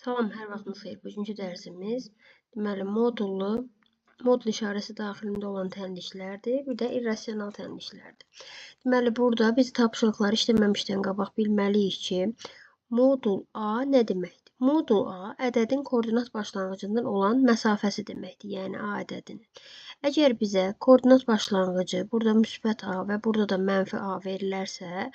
Salam, hər vaxtınız xeyir. Bugünkü dərsimiz deməli modul işarəsi daxilində olan tənliklərdir, bir də irrasional tənliklərdir. Deməli burada biz tapşırıqları işləməmişdən qabaq bilməliyik ki, modul A nə deməkdir? Modul A ədədin koordinat başlanğıcından olan məsafəsi deməkdir, yəni A ədədinin. Əgər bizə koordinat başlanğıcı burada müsbət A və burada da mənfi A verilərsə,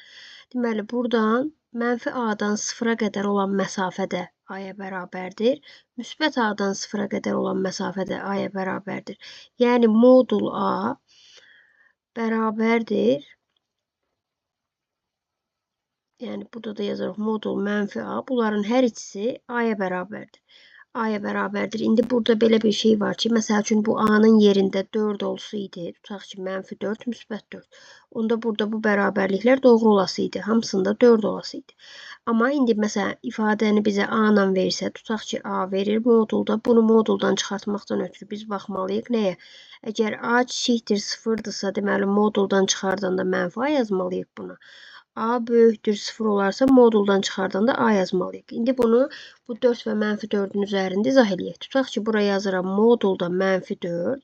deməli buradan mənfi A-dan 0-a qədər olan məsafədə A-ya bərabərdir. Müsbət A-dan 0-a qədər olan məsafədə A-ya bərabərdir. Yəni modul A bərabərdir. Yəni burada da yazırıq modul mənfi A. Bunların hər ikisi A-ya bərabərdir. A-ya bərabərdir. İndi burada belə bir şey var ki, məsəl üçün bu A-nın yerində 4 olsaydı, tutaq ki, mənfi 4, müsbət 4. Onda burada bu bərabərliklər doğru olasıydı. Hamısında 4 olasıydı. Amma indi məsələn ifadəni bizə A-la versə, tutaq ki, A verir modulda. Bunu moduldan çıxartmaqdan ötürü biz baxmalıyıq nəyə? Əgər A kiçikdir 0-dırsa, deməli moduldan çıxardanda mənfi A yazmalıyıq buna. A böyükdür 0 olarsa moduldan çıxardanda A yazmalıyıq. İndi bunu bu 4 və mənfi 4-ün üzərində izah eləyək. Tutaq ki, buraya yazıram modulda mənfi 4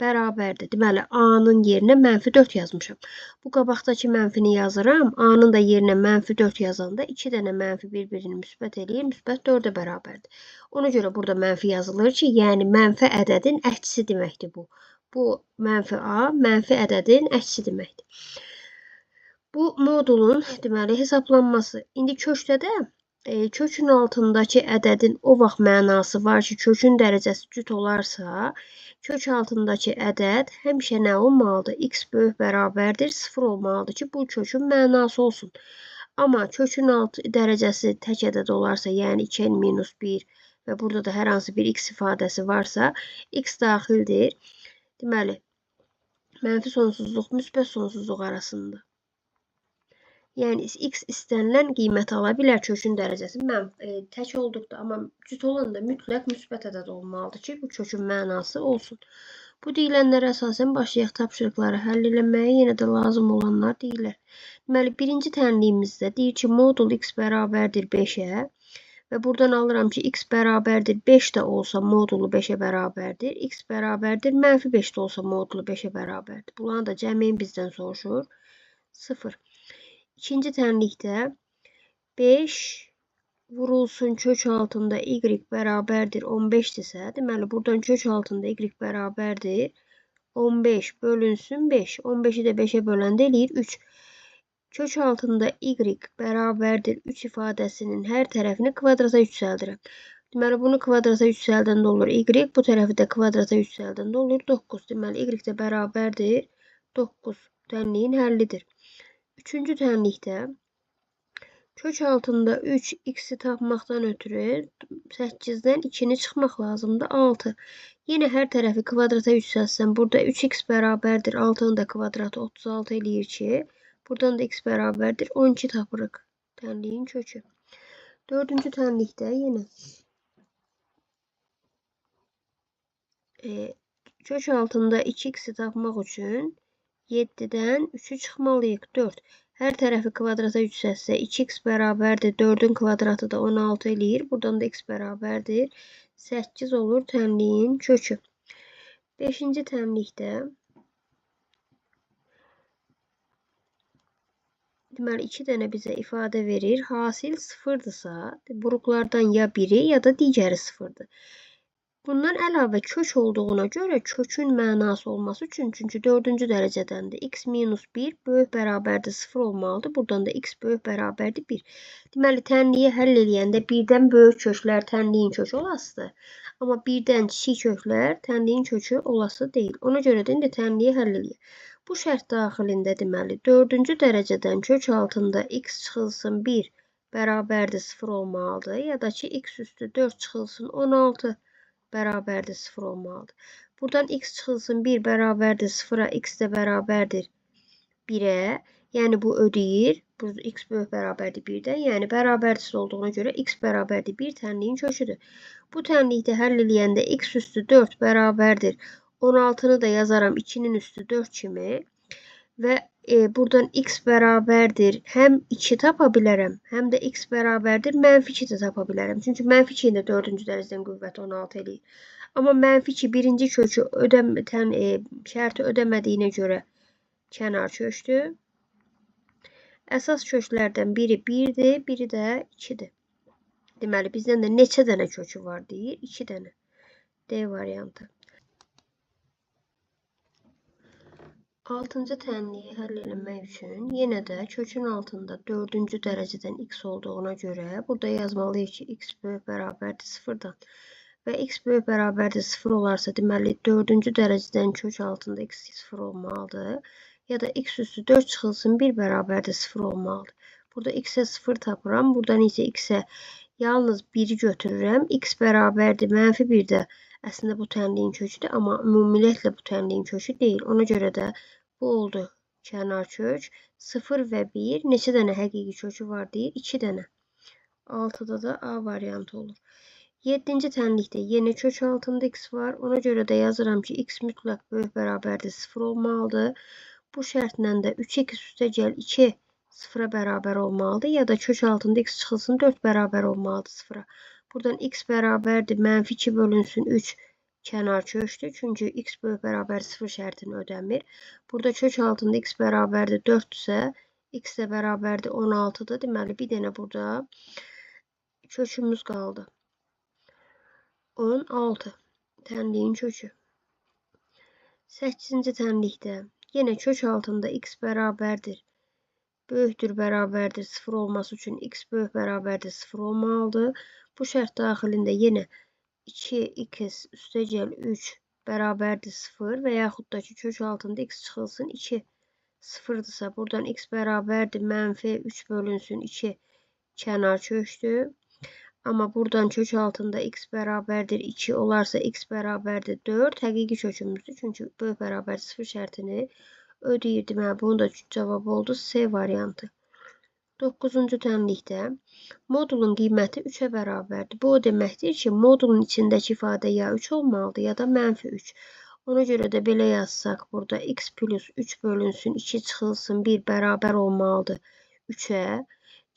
bərabərdir. Deməli, A-nın yerinə mənfi 4 yazmışam. Bu qabaqdakı mənfini yazıram. A-nın da yerinə mənfi 4 yazanda 2 dənə mənfi bir-birini müsbət eləyir. Müsbət 4-ə bərabərdir. Ona görə burada mənfi yazılır ki, yəni mənfi ədədin əksisi deməkdir bu. Bu mənfi A, mənfi ədədin əksisi deməkdir. Bu modulun deməli hesablanması. İndi kökdə də kökün altındakı ədədin o vaxt mənası var ki, kökün dərəcəsi cüt olarsa, kök altındakı ədəd həmişə nə olmalıdır? X böyük bərabərdir 0 olmalıdır ki, bu kökün mənası olsun. Amma kökün dərəcəsi tək ədəd olarsa, yəni 2n-1 və burada da hər hansı bir x ifadəsi varsa, x daxildir. Deməli, mənfi sonsuzluq, müsbət sonsuzluq arasında. Yəni x istənilən qiyməti ala bilər kökün dərəcəsi tək olduqda, amma cüt olanda mütləq müsbət ədəd olmalıdır ki, bu kökün mənası olsun. Bu deyilənlərə əsasən başlayaq tapşırıqları həll eləməyə, yenə də lazım olanlar deyilər. Deməli, birinci tənliyimizdə deyir ki, modul x bərabərdir 5-ə və buradan alıram ki, x bərabərdir 5 də olsa modulu 5-ə bərabərdir, x bərabərdir mənfi 5 də olsa modulu 5-ə bərabərdir. Bunların da cəmin bizdən soruşur 0. İkinci tənlikdə 5 vurulsun kök altında y bərabərdir 15-dirsə, deməli buradan kök altında y bərabərdir 15 bölünsün 5. 15-i də 5-ə böləndə eləyir 3. Kök altında y bərabərdir 3 ifadəsinin hər tərəfini kvadrata yüksəldirəm. Deməli bunu kvadrata yüksəldəndə olur y, bu tərəfi də kvadrata yüksəldəndə olur 9. Deməli y də bərabərdir 9. Tənliyin həllidir. Üçüncü tənlikdə kök altında 3x-i tapmaqdan ötürü 8-dən 2-ni çıxmaq lazımdır 6. Yenə hər tərəfi kvadrata yüksəlsəm, burada 3x bərabərdir 6-nın da kvadratı 36 eləyir ki, buradan da x bərabərdir 12 tapırıq. Tənliyin kökü. Dördüncü tənlikdə yenə kök altında 2x-i tapmaq üçün 7-dən 3-ü çıxmalıyıq 4. Hər tərəfi kvadrata yüksəlsə 2x bərabərdir 4-ün kvadratı da 16 eləyir. Buradan da x bərabərdir 8 olur tənliyin kökü. 5-ci tənlikdə deməli 2 dənə bizə ifadə verir. Hasil 0-dırsa, buruqlardan ya biri ya da digəri 0-dır. Bundan əlavə kök olduğuna görə kökün mənası olması üçün, çünki 4-cü dərəcədəndir. X minus 1 böyük bərabərdir 0 olmalıdır. Buradan da x böyük bərabərdir 1. Deməli, tənliyi həll eləyəndə birdən böyük köklər tənliyin kökü olasıdır. Amma birdən kiçik köklər tənliyin kökü olası deyil. Ona görə də indi tənliyi həll eləyək. Bu şərt daxilində deməli, 4-cü dərəcədən kök altında x çıxılsın 1 bərabərdir 0 olmalıdır. Ya da ki, x üstü 4 çıxılsın 16 bərabərdir 0 olmalıdır. Buradan x çıxılsın 1 bərabərdir 0-a, x də bərabərdir 1-ə. Yəni bu ödəyir. Burada x böyük bərabərdir 1-dən. Yəni bərabərsiz olduğuna görə x bərabərdir 1 tənliyin köküdür. Bu tənlikdə həll eləyəndə x üstü 4 bərabərdir 16-nı da yazaram 2-nin üstü 4 kimi. Və buradan x bərabərdir. Həm 2 tapa bilərəm, həm də x bərabərdir -2 də tapa bilərəm. Çünki -2 də 4-cü dərəcədən qüvvəti 16 eləyir. Amma -2 birinci kökü şərti ödəmədiyinə görə kənar köçdü. Əsas köklərdən biri 1-dir, biri də 2-dir. Deməli, bizdən də neçə dənə kökü var deyir? 2 dənə. D variantı. 6-cı tənliyi həll etmək üçün yenə də kökün altında 4-cü dərəcədən x olduğuna görə burada yazmalıyıq ki, x böyük bərabərdir 0-dan. Və x böyük bərabərdir 0 olarsa, deməli 4-cü dərəcədən kök altında x 0 olmalıdır. Ya da x üstü 4 çıxılsın 1 bərabərdir 0 olmalıdır. Burada x-ə 0 tapıram. Buradan isə x-ə yalnız 1-i götürürəm. X bərabərdir -1 də əslində bu tənliyin köküdür, amma ümumiyyətlə bu tənliyin kökü deyil. Ona görə də bu oldu kənar kök. 0 və 1 neçə dənə həqiqi kökü var deyir? 2 dənə. 6-da da A variantı olur. 7-ci tənlikdə yenə kök altında x var. Ona görə də yazıram ki, x mütləq böyük bərabərdir 0 olmalıdır. Bu şərtlə də 3x üstəgəl 2 0-a bərabər olmalıdır. Ya da kök altında x çıxılsın 4 bərabər olmalıdır 0-a. Buradan x bərabərdir -2 bölünsün 3 kənar kökdür. Çünki x böyük bərabər 0 şərtini ödəmir. Burada kök altında x bərabərdir 4-dürsə, x də bərabərdir 16-dır. Deməli, bir dənə burada kökümüz qaldı. 16 tənliyin kökü. 8-ci tənlikdə yenə kök altında x bərabərdir. Böyükdür bərabərdir 0 olması üçün x böyük bərabərdir 0 olmalıdır. Bu şərt daxilində yenə 2x üstəgəl 3 bərabərdir 0 və yaxud da ki, kök altında x çıxılsın 2 0-dırsa, buradan x bərabərdir -3 bölünsün 2 kənar kökdür. Amma buradan kök altında x bərabərdir 2 olarsa, x bərabərdir 4 həqiqi kökümüzdür. Çünki böyük bərabər 0 şərtini ödəyir. Deməli, bunun da cavabı oldu C variantı. 9-cu tənlikdə modulun qiyməti 3-ə bərabərdir. Bu o deməkdir ki, modulun içindəki ifadə ya 3 olmalıdır, ya da -3. Ona görə də belə yazsaq, burada x plus 3 bölünsün 2 çıxılsın 1 bərabər olmalıdır 3-ə.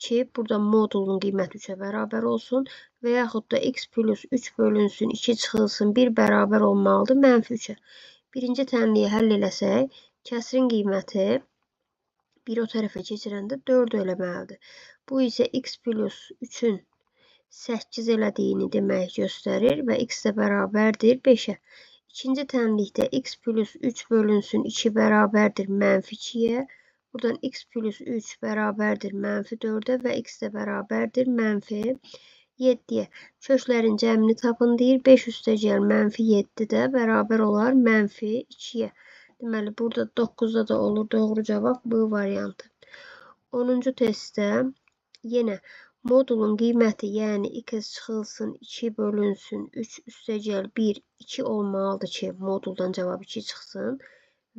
Ki, burada modulun qiyməti 3-ə bərabər olsun. Və yaxud da x plus 3 bölünsün 2 çıxılsın 1 bərabər olmalıdır -3-ə. Birinci tənliyi həll eləsək, kəsrin qiyməti 1 o tərəfə keçirəndə 4 eləməlidir. Bu isə x plus 3-ün 8 elədiyini demək göstərir və x də bərabərdir 5-ə. İkinci tənlikdə x plus 3 bölünsün 2 bərabərdir -2-yə. Buradan x plus 3 bərabərdir -4-ə və x də bərabərdir -7-yə. Köklərin cəmini tapın deyir. 5 üstəgəl -7 də bərabər olar -2-yə. Deməli, burada 9-da da olur doğru cavab B variantı. 10-cu testdə yenə modulun qiyməti, yəni x çıxılsın 2 bölünsün 3 üstəgəl 1, 2 olmalıdır ki, moduldan cavab 2 çıxsın.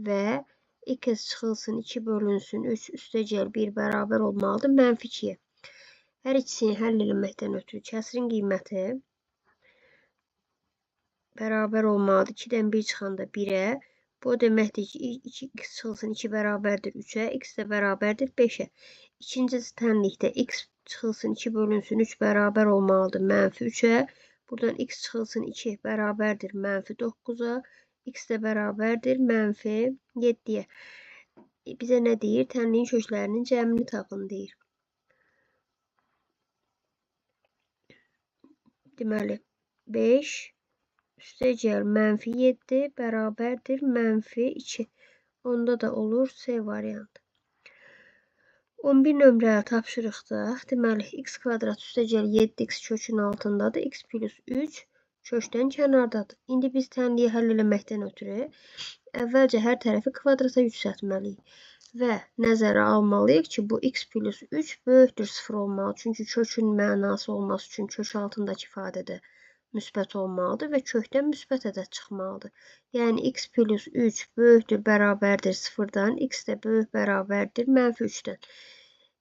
Və x çıxılsın 2 bölünsün 3 üstəgəl 1 bərabər olmalıdır -2-yə. Hər ikisini həll etməkdən ötürü kəsrin qiyməti bərabər olmalıdır. 2-dən 1 çıxanda 1-ə. Bu deməkdir ki, 2x çıxılsın 2 bərabərdir 3-ə, x də bərabərdir 5-ə. İkinci tənlikdə x çıxılsın 2 bölünsün 3 bərabər olmalıdır -3-ə. Buradan x çıxılsın 2 bərabərdir -9-a, x də bərabərdir -7-yə. Bizə nə deyir? Tənliyin köklərinin cəmini tapın deyir. Deməli, 5 üstəgəl -7 bərabərdir -2. Onda da olur C variantı. 11 nömrəli tapşırıqda, deməli, x kvadrat üstəgəl 7x kökün altındadır. X plus 3 kökdən kənardadır. İndi biz tənliyi həll eləməkdən ötürü əvvəlcə hər tərəfi kvadrata yüksəltməliyik. Və nəzərə almalıyıq ki, bu x plus 3 böyükdür 0 olmalı. Çünki kökün mənası olması üçün kök altındakı ifadədə müsbət olmalıdır və kökdən müsbət ədəd çıxmalıdır. Yəni, x plus 3 böyükdür bərabərdir 0-dan, x də böyük bərabərdir -3-dən.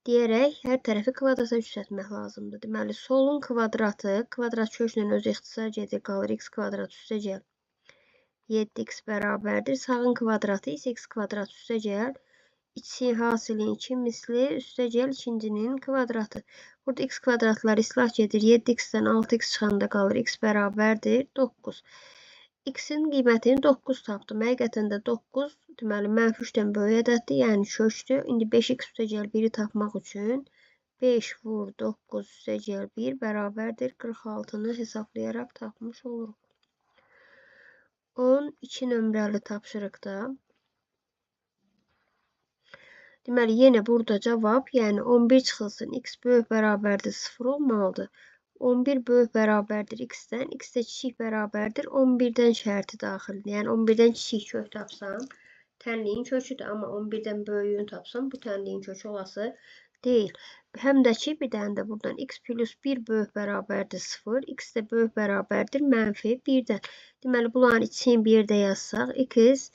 Deyərək, hər tərəfi kvadrata yüksəltmək lazımdır. Deməli, solun kvadratı, kvadrat köklə özü ixtisar gedir, qalır x kvadrat üstəgəl 7x bərabərdir. Sağın kvadratı isə x kvadrat üstəgəl İçsin hasilin 2 misli üstə gəl ikincinin kvadratı. Burada x kvadratlar islah gedir. 7x'dən 6x çıxanda qalır. X bərabərdir 9. X'in qiymətini 9 tapdım. Həqiqətən də 9 deməli mənfi 3-dən böyük ədəddir. Yəni köçdü. İndi 5x üstə gəl 1-i tapmaq üçün 5 vur 9 üstə gəl 1 bərabərdir 46-nı hesablayaraq tapmış oluruq. 12 nömrəli tapşırıqda deməli, yenə burada cavab, yəni 11 çıxılsın, x böyük bərabərdir 0 olmalıdır. 11 böyük bərabərdir x-dən, x də kiçik bərabərdir 11-dən şərti daxildir. Yəni 11-dən kiçik kök tapsam, tənliyin köküdür. Amma 11-dən böyüyünü tapsam, bu tənliyin kökü olası deyil. Həm də ki, bir dənə də buradan x plus 1 böyük bərabərdir 0, x də böyük bərabərdir mənfi 1-dən. Deməli, bunların içini bir yerdə yazsaq, x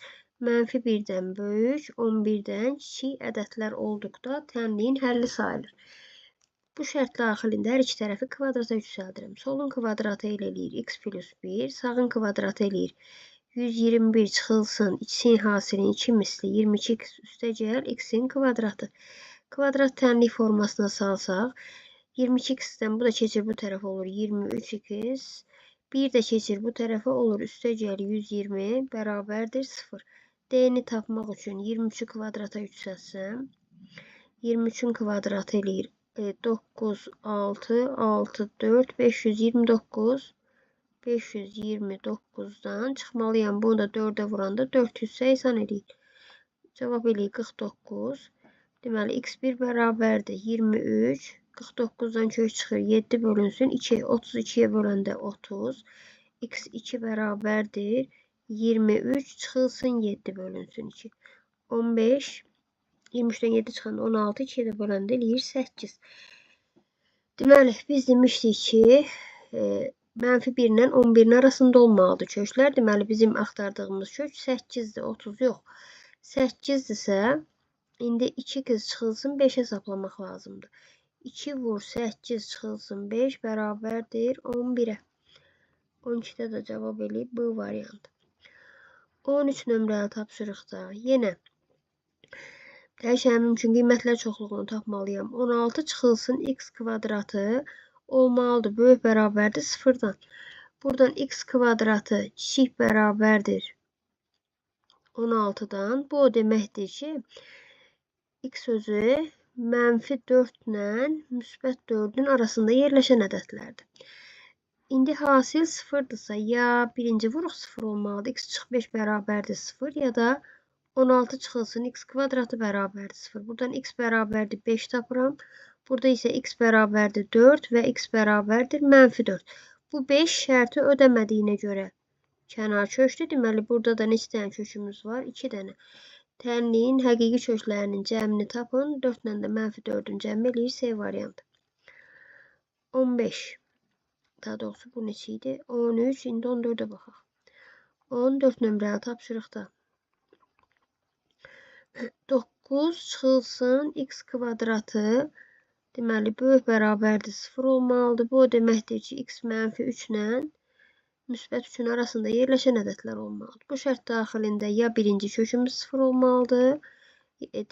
mənfi 1-dən böyük, 11-dən kiçik ədədlər olduqda tənliyin həlli sayılır. Bu şərt daxilində hər iki tərəfi kvadrata yüksəldirəm. Solun kvadratı eləyir x plus 1, sağın kvadratı eləyir 121 çıxılsın, içsin hasilin 2 misli 22x üstə gəl x-in kvadratı. Kvadrat tənlik formasına salsaq, 22x-dən bu da keçir bu tərəfə olur 23x, 1 də keçir bu tərəfə olur üstə gəl 120 bərabərdir 0. D-ni tapmaq üçün 23-ü kvadrata yüksəlsəm, 23-ün kvadratı eləyir 9, 6, 6, 4, 529. 529-dan çıxmalıyam. Bunu da 4-ə vuranda 480 eləyir. Cavab eləyir 49. Deməli, x1 bərabərdir 23. 49-dan kök çıxır 7 bölünsün 2. 32-yə böləndə 30. x2 bərabərdir 23 çıxılsın 7 bölünsün 2. 15. 23-dən 7 çıxanda 16. 2-yə də böləndə eləyir 8. Deməli, biz demişdik ki, mənfi 1 ilə 11-in arasında olmalıdır köklər. Deməli, bizim axtardığımız kök 8-dir, 30 yox. 8-dirsə, indi 2 kız çıxılsın 5 hesaplamaq lazımdır. 2 vur 8 çıxılsın 5 bərabərdir 11-ə. 12-də də cavab eləyib bu variantı. 13 nömrəli tapşırıqda yenə dəyişənin mümkün qiymətlər çoxluğunu tapmalıyam. 16 çıxılsın x kvadratı olmalıdır. Böyük bərabərdir 0-dan. Buradan x kvadratı kiçik bərabərdir 16-dan. Bu o deməkdir ki, x özü mənfi 4 ilə müsbət 4-ün arasında yerləşən ədədlərdir. İndi hasil 0-dırsa, ya birinci vuruq 0 olmalıdır. X çıx 5 bərabərdir 0 ya da 16 çıxılsın x kvadratı bərabərdir 0. Buradan x bərabərdir 5 tapıram. Burada isə x bərabərdir 4 və x bərabərdir mənfi 4. Bu 5 şərti ödəmədiyinə görə kənar kökdür. Deməli, burada da neçə dənə kökümüz var? 2 dənə. Tənliyin həqiqi köklərinin cəmini tapın. 4 ilə də mənfi 4-ün cəmi eləyir C variantı. 15. Daha doğrusu bu neçə idi? 13. İndi 14-ə baxaq. 14 nömrəli tapşırıqda 9 çıxılsın x kvadratı deməli böyük bərabərdir 0 olmalıdır. Bu o deməkdir ki, x mənfi 3 ilə müsbət 3-ün arasında yerləşən ədədlər olmalıdır. Bu şərt daxilində ya birinci kökümüz 0 olmalıdır,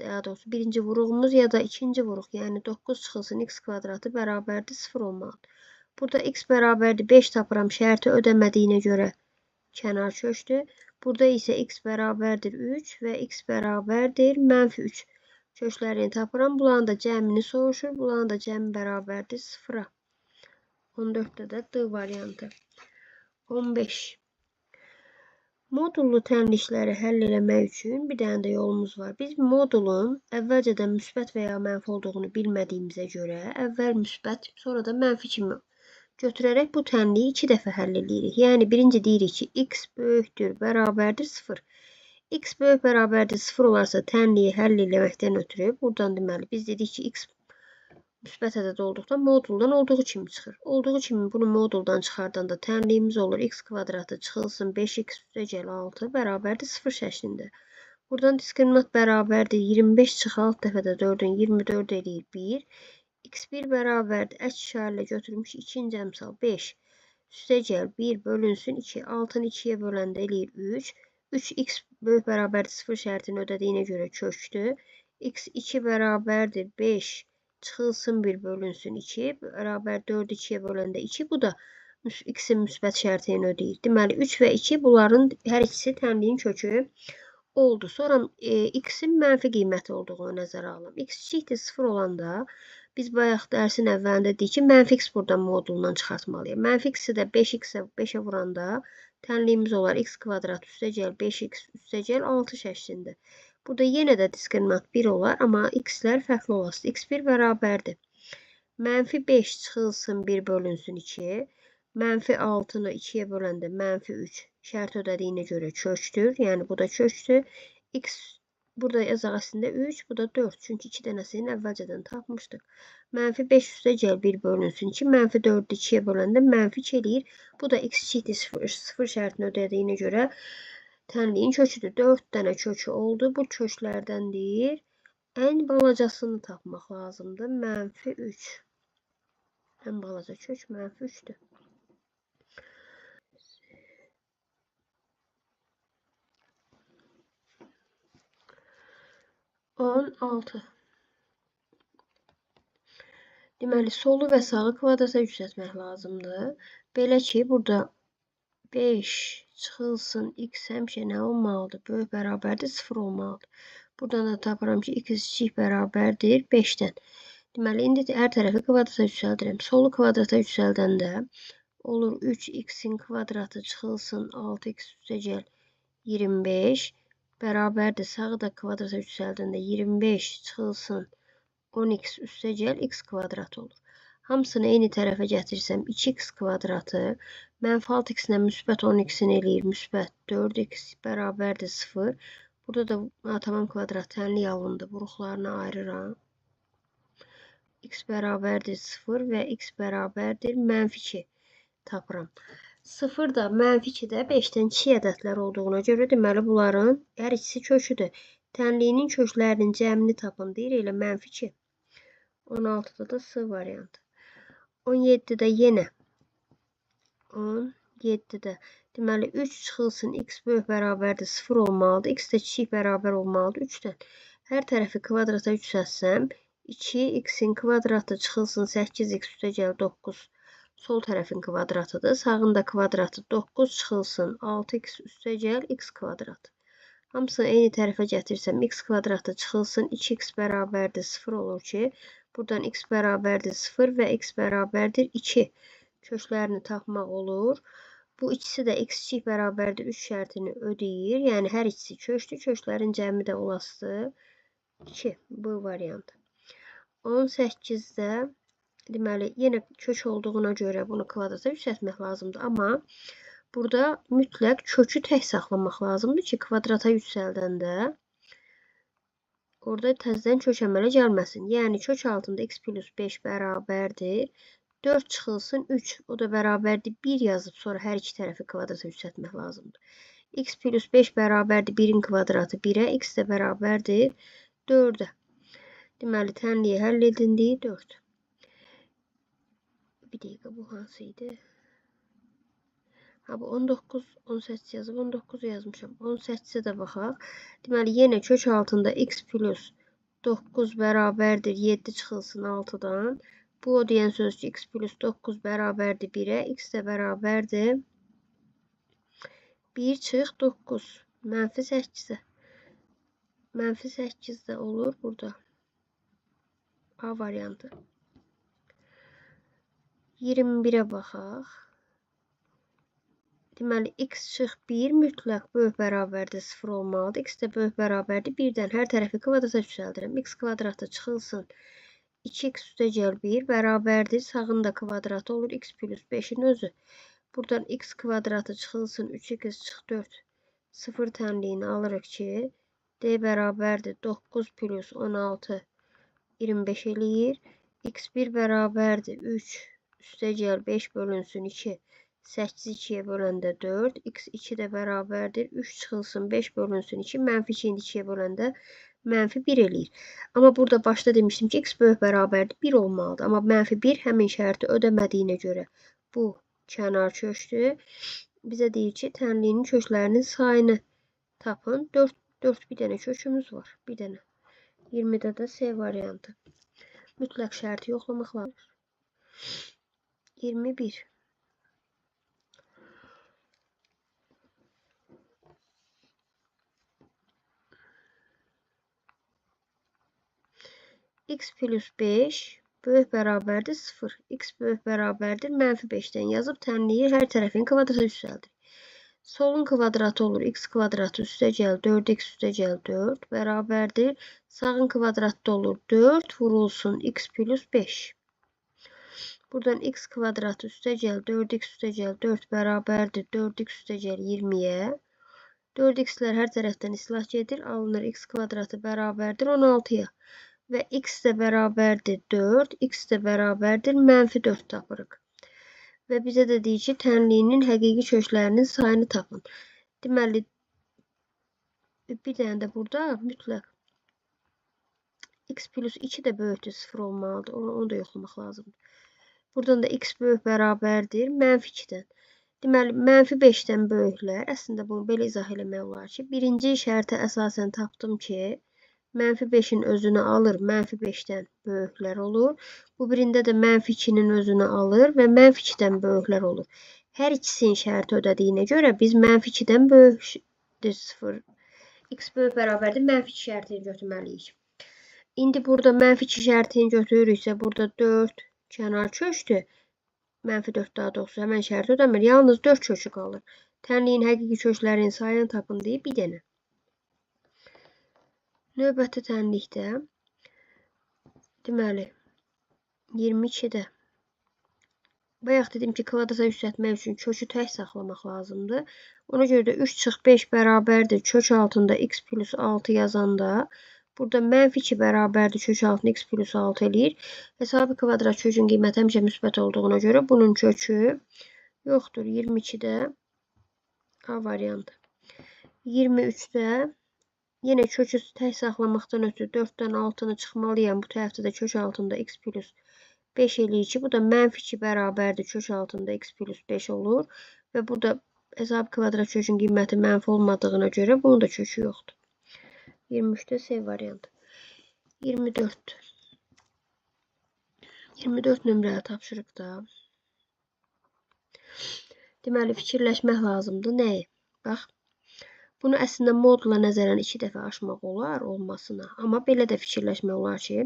daha doğrusu birinci vuruğumuz ya da ikinci vuruq, yəni 9 çıxılsın x kvadratı bərabərdir 0 olmalıdır. Burada x bərabərdir 5 tapıram şərti ödəmədiyinə görə kənar kökdür. Burada isə x bərabərdir 3 və x bərabərdir mənfi 3. Köklərini tapıram. Bunların da cəmini soruşur. Bunların da cəmi bərabərdir 0-a. 14-də də D variantı. 15. Modullu tənlikləri həll eləmək üçün bir dənə də yolumuz var. Biz modulun əvvəlcədən müsbət və ya mənfi olduğunu bilmədiyimizə görə əvvəl müsbət, sonra da mənfi kimi götürərək bu tənliyi 2 dəfə həll edirik. Yəni, birinci deyirik ki, x böyükdür, bərabərdir 0. X böyük bərabərdir 0 olarsa tənliyi həll eləməkdən ötürü, buradan deməli, biz dedik ki, x müsbət ədəd olduqdan moduldan olduğu kimi çıxır. Olduğu kimi bunu moduldan çıxardanda tənliyimiz olur. X kvadratı çıxılsın 5x üstə gəl 6 bərabərdir 0 şəklində. Buradan diskriminant bərabərdir 25 çıx 6 dəfədə 4-ün 24 eləyir 1. x1 bərabərdir. Əks işarə götürmüş ikinci əmsal 5. Üstə gəl 1 bölünsün 2. 6-nı 2-yə böləndə eləyir 3. 3x böyük bərabərdir 0 şərtini ödədiyinə görə kökdür. x2 bərabərdir 5 çıxılsın 1 bölünsün 2 bərabər 4 2'ye böləndə 2. Bu da x-in müsbət şərtini ödəyir. Deməli 3 və 2 bunların hər ikisi tənliyin kökü oldu. Sonra x-in mənfi qiyməti olduğunu nəzərə alalım. X kiçikdir 0 olanda biz bayaq dərsin əvvəlində dedik ki, mənfi x buradan modulundan çıxartmalıyıq. Mənfi x-i də 5x-ə 5'ə vuranda tənliyimiz olar x kvadrat üstəgəl 5x üstəgəl 6 şəklində. Burada yenə də diskriminant 1 olar, amma x-lər fərqli olasıdır. x1 bərabərdir. Mənfi 5 çıxılsın 1 bölünsün 2. Mənfi 6'nı 2'ye böləndə mənfi 3 şərt ödədiyinə görə kökdür. Yəni bu da kökdür. X burada yazaq əslində 3, bu da 4. Çünki 2 dənəsini əvvəlcədən tapmışdıq. Mənfi 5 üstəgəl 1 bölünsün 2. Mənfi 4'ü 2'ye böləndə mənfi 2 eləyir. Bu da x kiçikdir 0 şərtini ödədiyinə görə tənliyin köküdür. 4 dənə kökü oldu. Bu köklərdəndir. Ən balacasını tapmaq lazımdır. Mənfi 3. Ən balaca kök mənfi 3'dür. On 6. Deməli, solu və sağı kvadrata yüksəltmək lazımdır. Belə ki, burada 5 çıxılsın x həmişə nə olmalıdır? Böyük bərabərdir 0 olmalıdır. Buradan da tapıram ki, x kiçik bərabərdir 5'dən. Deməli, indi hər tərəfi kvadrata yüksəldirəm. Solu kvadrata yüksəldəndə olur 3x'in kvadratı çıxılsın 6x üstəgəl 25 bərabərdir. Sağı da kvadrata yüksəldəndə 25 çıxılsın 10x üstəgəl x kvadrat olur. Hamısını eyni tərəfə gətirsəm 2x kvadratı mənfi 6x ilə müsbət 10x'in eləyir müsbət 4x bərabərdir 0. Burada da tamam kvadrat tənlik alındı. Buruqlarını ayırıram. X bərabərdir 0 və x bərabərdir mənfi 2 tapıram. 0 da mənfi 2 də 5'dən 2 ədədlər olduğuna görə deməli bunların hər ikisi köküdür. Tənliyinin köklərinin cəmini tapın deyir elə mənfi 2. 16'da da S variantı. 17'də yenə 17'də deməli 3 çıxılsın x böyük bərabərdir 0 olmalıdır. X də kiçik bərabər olmalıdır 3'dən. Hər tərəfi kvadrata yüksəltsəm 2x'in kvadratı çıxılsın 8x üstəgəl 9 sol tərəfin kvadratıdır. Sağında kvadratı 9 çıxılsın 6x üstəgəl x kvadrat. Hamısını eyni tərəfə gətirsəm x kvadratı çıxılsın 2x bərabərdir 0 olur ki, buradan x bərabərdir 0 və x bərabərdir 2 köklərini tapmaq olur. Bu ikisi də x kiçik bərabərdir 3 şərtini ödəyir. Yəni hər ikisi kökdür. Köklərin cəmi də olasıdır 2. Bu variant. 18'də deməli yenə kök olduğuna görə bunu kvadrata yüksəltmək lazımdır. Amma burada mütləq kökü tək saxlamaq lazımdır ki, kvadrata yüksəldəndə orada təzədən kök əmələ gəlməsin. Yəni kök altında x plus 5 bərabərdir 4 çıxılsın 3. O da bərabərdir 1 yazıb sonra hər iki tərəfi kvadrata yüksəltmək lazımdır. X plus 5 bərabərdir 1'in kvadratı 1'ə. X də bərabərdir 4'ə. Deməli tənliyi həll edildi 4. Bir dəqiqə bu hansıydı? Ha bu 19, 18 yazıb 19 yazmışam. 18'e də baxaq. Deməli yenə kök altında x plus 9 bərabərdir 7 çıxılsın 6'dan. Bu o deyən söz ki x plus 9 bərabərdir 1'ə. X də bərabərdir 1 çıx 9. Mənfi 8'ə. Mənfi 8 də olur burada. A variantı. 21'ə baxaq. Deməli x çıx 1 mütləq böyük bərabərdir 0 olmalıdır. X də böyük bərabərdir 1'dən hər tərəfi kvadrata yüksəldirəm. X kvadratı çıxılsın 2x üstəgəl 1 bərabərdir. Sağında kvadratı olur x plus 5'in özü. Buradan x kvadratı çıxılsın 3x çıx 4 0 tənliyini alırıq ki d bərabərdir 9 plus 16 25 eləyir. x1 bərabərdir 3 üstəgəl 5 bölünsün 2 8 2'ye böləndə 4. x2 də bərabərdir 3 çıxılsın 5 bölünsün 2 mənfi 2'yi 2'ye böləndə mənfi 1 eləyir. Amma burada başda demişdim ki x böyük bərabərdir 1 olmalıdır. Amma mənfi 1 həmin şərti ödəmədiyinə görə bu kənar kökdür. Bizə deyir ki tənliyinin köklərinin sayını tapın. 4 bir dənə kökümüz var. Bir dənə. 20'də də C variantı. Mütləq şərti yoxlamaq lazım. 21. X plus 5 böyük bərabərdir 0. X böyük bərabərdir -5'dən yazıb tənliyi hər tərəfin kvadrata yüksəldir. Solun kvadratı olur x kvadratı üstəgəl 4x üstəgəl 4 bərabərdir. Sağın kvadratı olur 4 vurulsun x plus 5. Buradan x kvadratı üstəgəl 4x üstəgəl 4 bərabərdir 4x üstəgəl 20'yə. 4x'lər hər tərəfdən islah gedir. Alınır x kvadratı bərabərdir 16'ya. Və x də bərabərdir 4, x də bərabərdir -4 tapırıq. Və bizə də deyir ki, tənliyinin həqiqi köklərinin sayını tapın. Deməli, bir dənə də burada mütləq x plus 2 də böyükdür 0 olmalıdır. Onu da yoxlamaq lazımdır. Buradan da x böyük bərabərdir -2'dən. Deməli, -5'dən böyüklər. Əslində bunu belə izah eləmək olar ki, birinci şərtə əsasən tapdım ki, -5'in özünü alır, -5'dən böyüklər olur. Bu birində də -2'nin özünü alır və -2'dən böyüklər olur. Hər ikisinin şərti ödədiyinə görə biz -2'dən böyükdür 0. X böyük bərabərdir -2 şərtini götürməliyik. İndi burada -2 şərtini götürürüksə, burada 4 kənar kökdür. -4 daha doğrusu həmən şərti ödəmir. Yalnız 4 kökü qalır. Tənliyin həqiqi köklərinin sayını tapın deyib bir dənə. Növbəti tənlikdə deməli 22'də bayaq dedim ki, kvadrata yüksəltmək üçün kökü tək saxlamaq lazımdır. Ona görə də 3 çıx 5 bərabərdir kök altında x plus 6 yazanda burada -2 bərabərdir kök altında x plus 6 eləyir. Hesabı kvadrat kökün qiyməti həmişə müsbət olduğuna görə bunun kökü yoxdur. 22'də A variantı. 23'də yenə kökü tək saxlamaqdan ötürü 4'dən 6'nı çıxmalıyam. Bu tərəfdə də kök altında x plus 5 eləyir ki, bu da -2 bərabərdir kök altında x plus 5 olur. Və burada hesab kvadrat kökün qiyməti mənfi olmadığına görə bunun da kökü yoxdur. 23'də C variantı. 24. 24 nömrəli tapşırıqda. Deməli, fikirləşmək lazımdır. Nəyi? Bax. Bunu əslində modula nəzərən 2 dəfə aşmaq olar olmasına. Amma belə də fikirləşmək olar ki,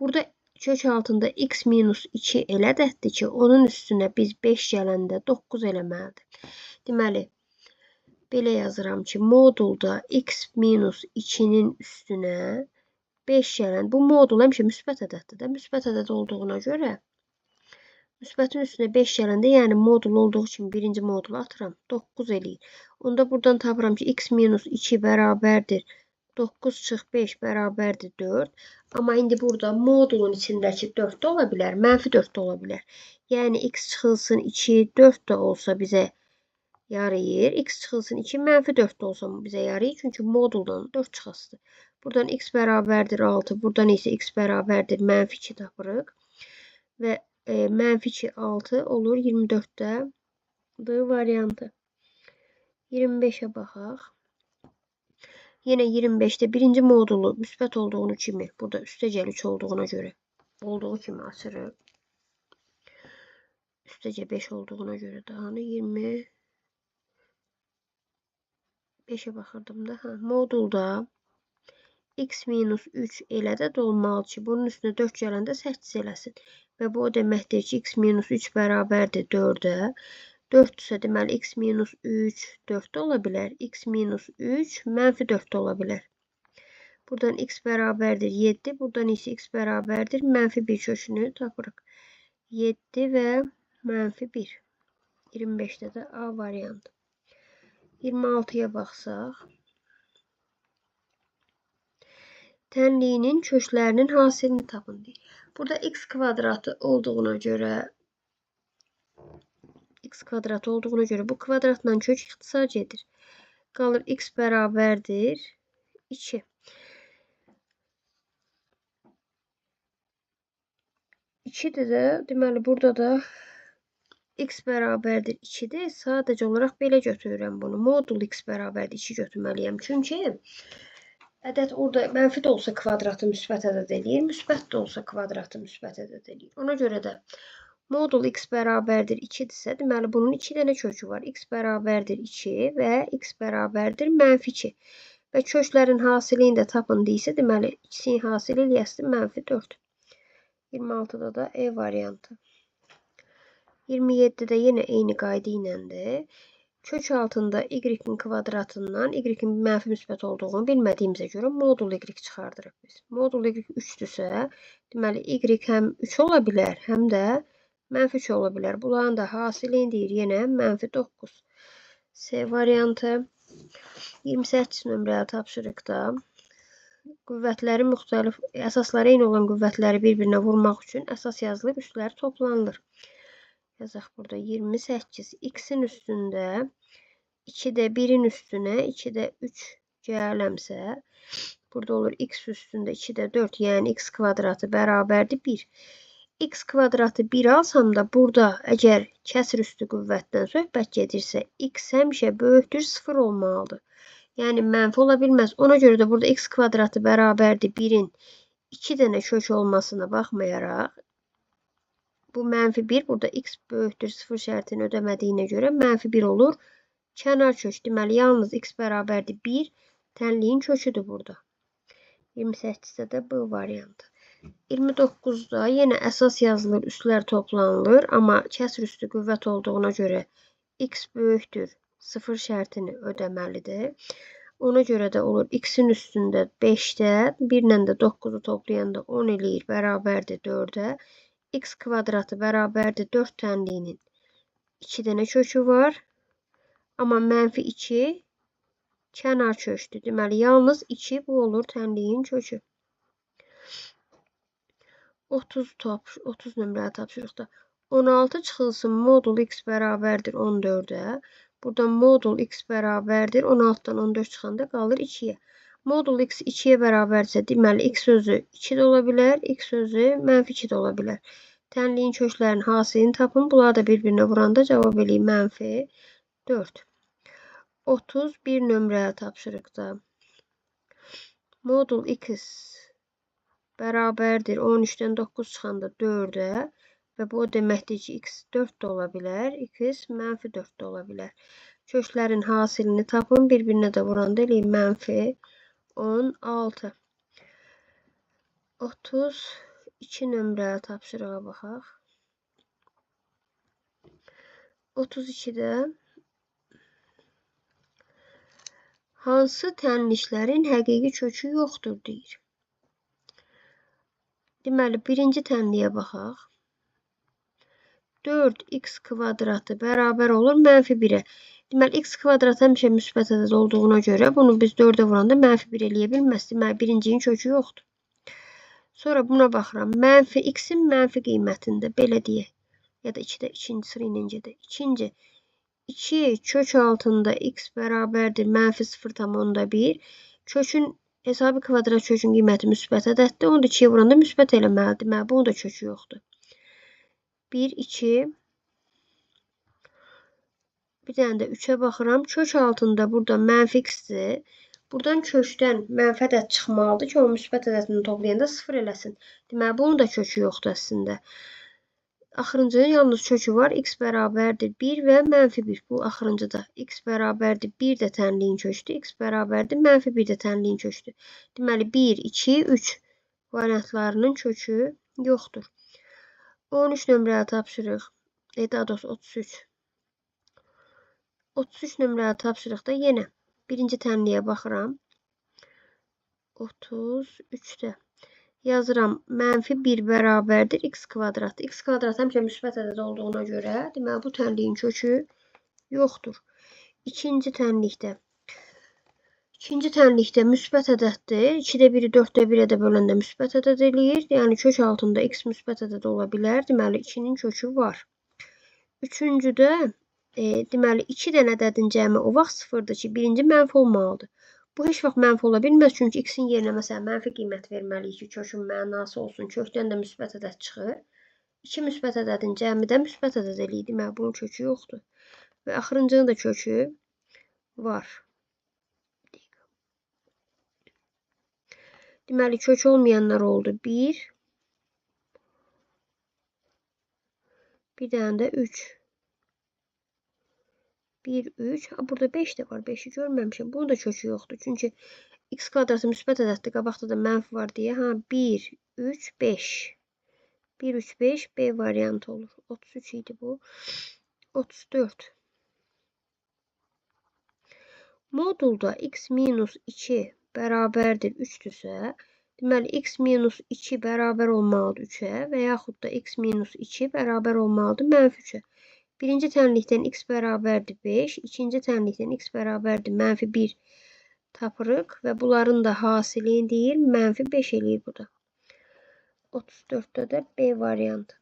burada kök altında x minus 2 elədəkdir ki, onun üstünə biz 5 gələndə 9 eləməlidir. Deməli, belə yazıram ki, modulda x minus 2'nin üstünə 5 gələn, bu modul həmişə müsbət ədəddir də. Müsbət ədəd olduğuna görə müsbətin üstünə 5 gələndə, yəni modul olduğu üçün birinci modulu atıram. 9 eləyir. Onda buradan tapıram ki, x minus 2 bərabərdir 9 çıx 5 bərabərdir 4. Amma indi burada modulun içindəki 4 də ola bilər, -4 də ola bilər. Yəni x çıxılsın 2, 4 də olsa bizə yarayır. X çıxılsın 2, -4 də olsa bizə yarayır. Çünki moduldan 4 çıxasıdır. Buradan x bərabərdir 6, buradan isə x bərabərdir -2 tapırıq. Və -2 6 olur 24'də D variantı. 25'e baxaq. Yenə 25'də birinci modulu müsbət olduğunu kimi, burada üstəgəl 3 olduğuna görə olduğu kimi açırıq. Üstəcə 5 olduğuna görə daha 25'e baxırdım da. Modulda x minus 3 elə də olmalı ki, bunun üstünə 4 gələndə 8 eləsin. Və bu o deməkdir ki, x minus 3 bərabərdir 4'ə. 4'dürsə deməli x minus 3 4 də ola bilər. X minus 3 -4 də ola bilər. Buradan x bərabərdir 7. Buradan isə x bərabərdir -1 kökünü tapırıq. 7 və -1. 25'də də A variantı. 26'ya baxsaq. Tənliyinin köklərinin hasilini tapın deyir. Burada x kvadratı olduğuna görə bu kvadratla kök ixtisar edir. Qalır x bərabərdir 2. İkidir də, deməli burada da x bərabərdir 2'dir. Sadəcə olaraq belə götürürəm bunu. Modul x bərabərdir 2 götürməliyəm. Çünki Ədəd orada mənfi də olsa kvadratı müsbət ədəd eləyir, müsbət də olsa kvadratı müsbət ədəd eləyir. Ona görə də modul x bərabərdir 2-dirsə, deməli bunun 2 dənə kökü var. X bərabərdir 2 və x bərabərdir mənfi 2. Və köklərin hasilini də tapın deyilsə, deməli ikisinin hasili eləyəsi mənfi 4. 26-da da E variantı. 27-də yenə eyni qayda iləndir. Kök altında y-in kvadratından y-in mənfi müsbət olduğunu bilmədiyimizə görə modul y çıxardırıq biz. Modul y 3-dürsə, deməli y həm 3 ola bilər, həm də mənfi 3 ola bilər. Bunların da hasilini deyir yenə mənfi 9. C variantı. 28 nömrəli tapşırıqda qüvvətləri müxtəlif, əsasları eyni olan qüvvətləri bir-birinə vurmaq üçün əsas yazılıb, üstləri toplanılır. Yazaq burada 28 x-in üstündə 2-də 1-in üstünə 2-də 3 gəlməsə, burada olur x üstündə 2-də 4, yəni x kvadratı bərabərdir 1. X kvadratı 1 alsam da burada əgər kəsr üstü qüvvətdən söhbət gedirsə, x həmişə böyükdür 0 olmalıdır. Yəni mənfi ola bilməz. Ona görə də burada x kvadratı bərabərdir 1-in 2 dənə kök olmasına baxmayaraq, bu mənfi 1, burada x böyükdür 0 şərtini ödəmədiyinə görə mənfi 1 olur. Kənar kök, deməli yalnız x bərabərdir 1, tənliyin köküdür burada. 28-də də B variantı. 29-da yenə əsas yazılır, üstlər toplanılır, amma kəsr üstü qüvvət olduğuna görə x böyükdür 0 şərtini ödəməlidir. Ona görə də olur x-in üstündə 5-də, 1 ilə də 9-u toplayanda 10 eləyir, bərabərdir 4-ə. X kvadratı bərabərdir 4 tənliyinin 2 dənə kökü var. Amma mənfi 2 kənar kökdür. Deməli, yalnız 2 bu olur tənliyin kökü. 30 nömrəli tapşırıqda 16 çıxılsın modul x bərabərdir 14-ə. Burada modul x bərabərdir 16-dan 14 çıxanda qalır 2-yə. Modul x 2-yə bərabərdirsə, deməli x özü 2 də ola bilər, x özü mənfi 2 də ola bilər. Tənliyin köklərin hasilini tapın. Bunları da bir-birinə vuranda cavab eləyir mənfi 4. 31 nömrəli tapşırıqda modul x bərabərdir 13-dən 9 çıxanda 4-ə və bu o deməkdir ki, x 4 də ola bilər, x mənfi 4 də ola bilər. Köklərin hasilini tapın. Bir-birinə də vuranda eləyir mənfi 16. 32 nömrəli tapşırığa baxaq. 32-də hansı tənliklərin həqiqi kökü yoxdur deyir. Deməli, birinci tənliyə baxaq. 4x kvadratı bərabər olur mənfi 1-ə. Deməli, x kvadrat həmişə müsbət ədəd olduğuna görə bunu biz 4-ə vuranda mənfi 1 eləyə bilməz. Deməli, birincinin kökü yoxdur. Sonra buna baxıram. Mənfi x-in mənfi qiymətində belə deyək. Ya da 2-də ikinci sıra ilə gedək. İkinci, 2 kök altında x bərabərdir mənfi 0,1. Kökün hesabı kvadrat kökün qiyməti müsbət ədəddir. Onu da 2-yə vuranda müsbət eləməlidir. Deməli, bunun da kökü yoxdur. 1, 2. Bir dənə də 3-ə baxıram. Kök altında burada mənfi x-dir. Buradan kökdən mənfi ədəd çıxmalıdır ki, o müsbət ədədini toplayanda 0 eləsin. Deməli, bunun da kökü yoxdur əslində. Axırıncının yalnız kökü var. X bərabərdir 1 və mənfi 1. Bu axırıncıda. X bərabərdir 1 də tənliyin kökdür. X bərabərdir mənfi 1 də tənliyin kökdür. Deməli, 1, 2, 3 variantlarının kökü yoxdur. 13 nömrəli tapşırıq. Daha doğrusu 33. 33 nömrəli tapşırıqda yenə birinci tənliyə baxıram. 33-də. Yazıram, mənfi 1 bərabərdir x kvadrat. X kvadrat həmişə müsbət ədəd olduğuna görə, deməli, bu tənliyin kökü yoxdur. İkinci tənlikdə müsbət ədəddir. 2-də 1-i 4-də 1-ə də böləndə müsbət ədəd eləyir. Yəni, kök altında x müsbət ədəd ola bilər. Deməli, 2-nin kökü var. Üçüncüdə, deməli, 2 dənə ədədin cəmi o vaxt 0-dır ki, birinci mənfi olmalıdır. Bu heç vaxt mənfi ola bilməz, çünki x-in yerinə məsələn mənfi qiymət verməliyik ki, kökün mənası olsun. Kökdən də müsbət ədəd çıxır. 2 müsbət ədədin cəmi də müsbət ədəd eləyir. Deməli, bunun kökü yoxdur. Və axırıncının da kökü var. Deməli kök olmayanlar oldu. 1. Bir tane de 3. 1, 3. Burada 5 de var. 5'i görməmişəm. Bunun da kökü yoxdur. Çünki x kvadratı müsbət ədəddir. Qabaqda da mənfi var deyə. 1, 3, 5. 1, 3, 5 B variantı olur. 33 idi bu. 34. Modulda x minus 2 bərabərdir 3-dürsə, deməli x minus 2 bərabər olmalıdır 3-ə və yaxud da x minus 2 bərabər olmalıdır mənfi 3-ə. Birinci tənlikdən x bərabərdir 5, ikinci tənlikdən x bərabərdir mənfi 1 tapırıq və bunların da hasilini deyir mənfi 5 eləyir bu da. 34'də də B variantı.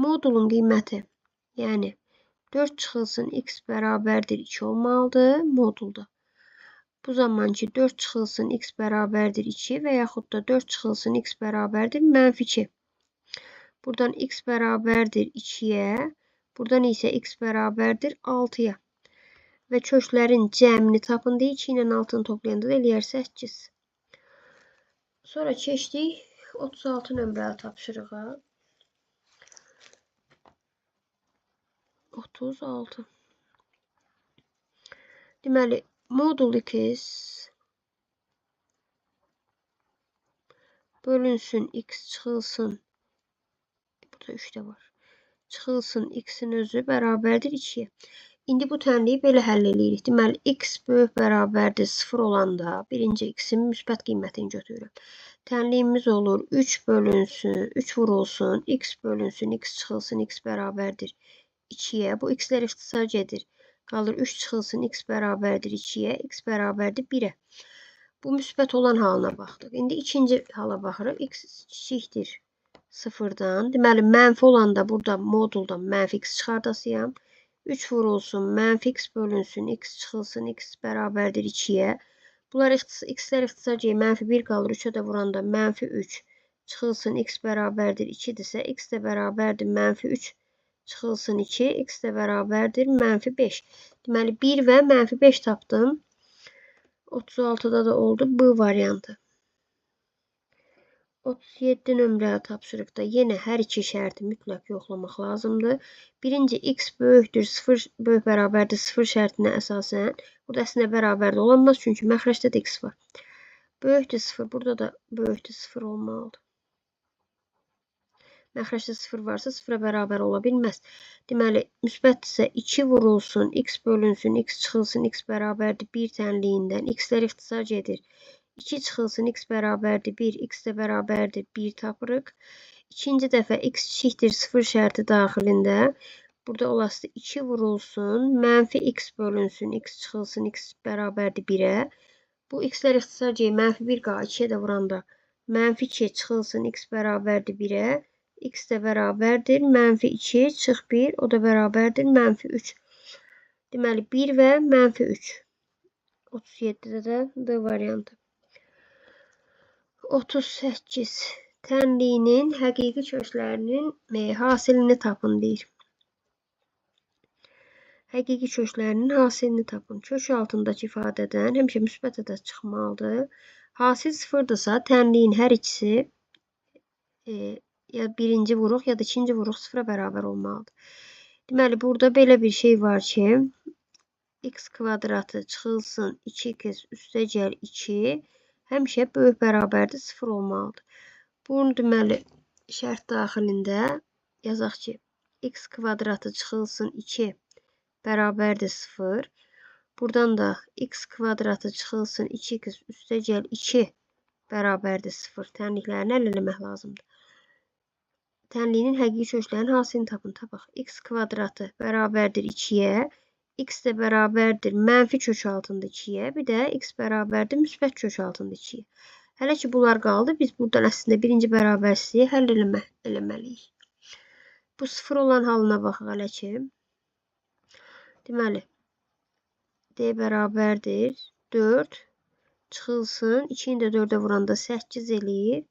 Modulun qiyməti, yəni 4 çıxılsın x bərabərdir 2 olmalıdır modulda. Bu zaman ki 4 çıxılsın x bərabərdir 2 və yaxud da 4 çıxılsın x bərabərdir mənfi 2. Buradan x bərabərdir 2'yə, buradan isə x bərabərdir 6'ya. Və köklərin cəmini tapın deyə 2 ilə 6'nı toplayanda da eləyər 8. Sonra keçdik 36 nömrəli tapşırığa. 36. Deməli, modul x bölünsün x çıxılsın. Burada 3 də var. Çıxılsın x'in özü bərabərdir 2'yə. İndi bu tənliyi belə həll edirik. Deməli, x böyük bərabərdir 0 olanda birinci x'in müsbət qiymətini götürürəm. Tənliyimiz olur 3 bölünsün, 3 vurulsun, x bölünsün, x çıxılsın, x bərabərdir 2'yə. Bu x'lər ixtisar edir. Qalır 3 çıxılsın, x bərabərdir 2'yə, x bərabərdir 1'ə. Bu müsbət olan halına baxdıq. İndi ikinci hala baxırıq. X kiçikdir 0'dan. Deməli, mənfi olanda burada modulda mənfi x çıxardasıyam. 3 vurulsun, mənfi x bölünsün, x çıxılsın, x bərabərdir 2'yə. Bunlar x'lər ixtisar edir. Mənfi 1 qalır. 3'ə də vuranda mənfi 3 çıxılsın, x bərabərdir 2'dirsə, x də bərabərdir mənfi 3 çıxılsın 2, x də bərabərdir mənfi 5. Deməli, 1 və mənfi 5 tapdım. 36'da da oldu B variantı. 37 nömrəli tapşırıqda yenə hər iki şərti mütləq yoxlamaq lazımdır. Birinci x böyükdür 0, böyük bərabərdir 0 şərtinə əsasən, burada əslində bərabər də olanmaz, çünki məxrəcdə də x var. Böyükdür 0, burada da böyükdür 0 olmalıdır. Məxrəcdə 0 varsa 0'a bərabər ola bilməz. Deməli, müsbətdirsə 2 vurulsun, x bölünsün, x çıxılsın, x bərabərdir 1 tənliyindən. X'lər ixtisar edir. 2 çıxılsın, x bərabərdir 1, x də bərabərdir 1 tapırıq. İkinci dəfə x kiçikdir 0 şərti daxilində. Burada olası 2 vurulsun, mənfi x bölünsün, x çıxılsın, x bərabərdir 1'ə. Bu x'lər ixtisar edir. Mənfi 1 qala 2'yə də vuranda mənfi 2 çıxılsın, x bərabərdir 1'ə. X də bərabərdir mənfi 2 çıx 1, o da bərabərdir mənfi 3. Deməli, 1 və mənfi 3. 37'də də D variantı. 38. Tənliyinin həqiqi köklərinin hasilini tapın deyir. Həqiqi köklərinin hasilini tapın. Kök altındakı ifadədən həmişə müsbət ədəd çıxmalıdır. Hasil 0'dırsa, tənliyin hər ikisi ya birinci vuruq ya da ikinci vuruq 0'a bərabər olmalıdır. Deməli, burada belə bir şey var ki, x kvadratı çıxılsın 2x üstəgəl 2 həmişə böyük bərabərdir 0 olmalıdır. Bunu deməli, şərt daxilində yazaq ki, x kvadratı çıxılsın 2 bərabərdir 0. Buradan da x kvadratı çıxılsın 2x üstəgəl 2 bərabərdir 0. Tənliklərini əldə etmək lazımdır. Tənliyinin həqiqi köklərinin hasilini tapın. Tapaq. X kvadratı bərabərdir 2'yə. X də bərabərdir mənfi kök altında 2'yə. Bir də x bərabərdir müsbət kök altında 2'yə. Hələ ki bunlar qaldı. Biz buradan əslində birinci bərabərsizliyi həll eləməliyik. Bu 0 olan halına baxaq hələ ki. Deməli, D bərabərdir 4 çıxılsın. 2'ni də 4'ə vuranda 8 eləyir.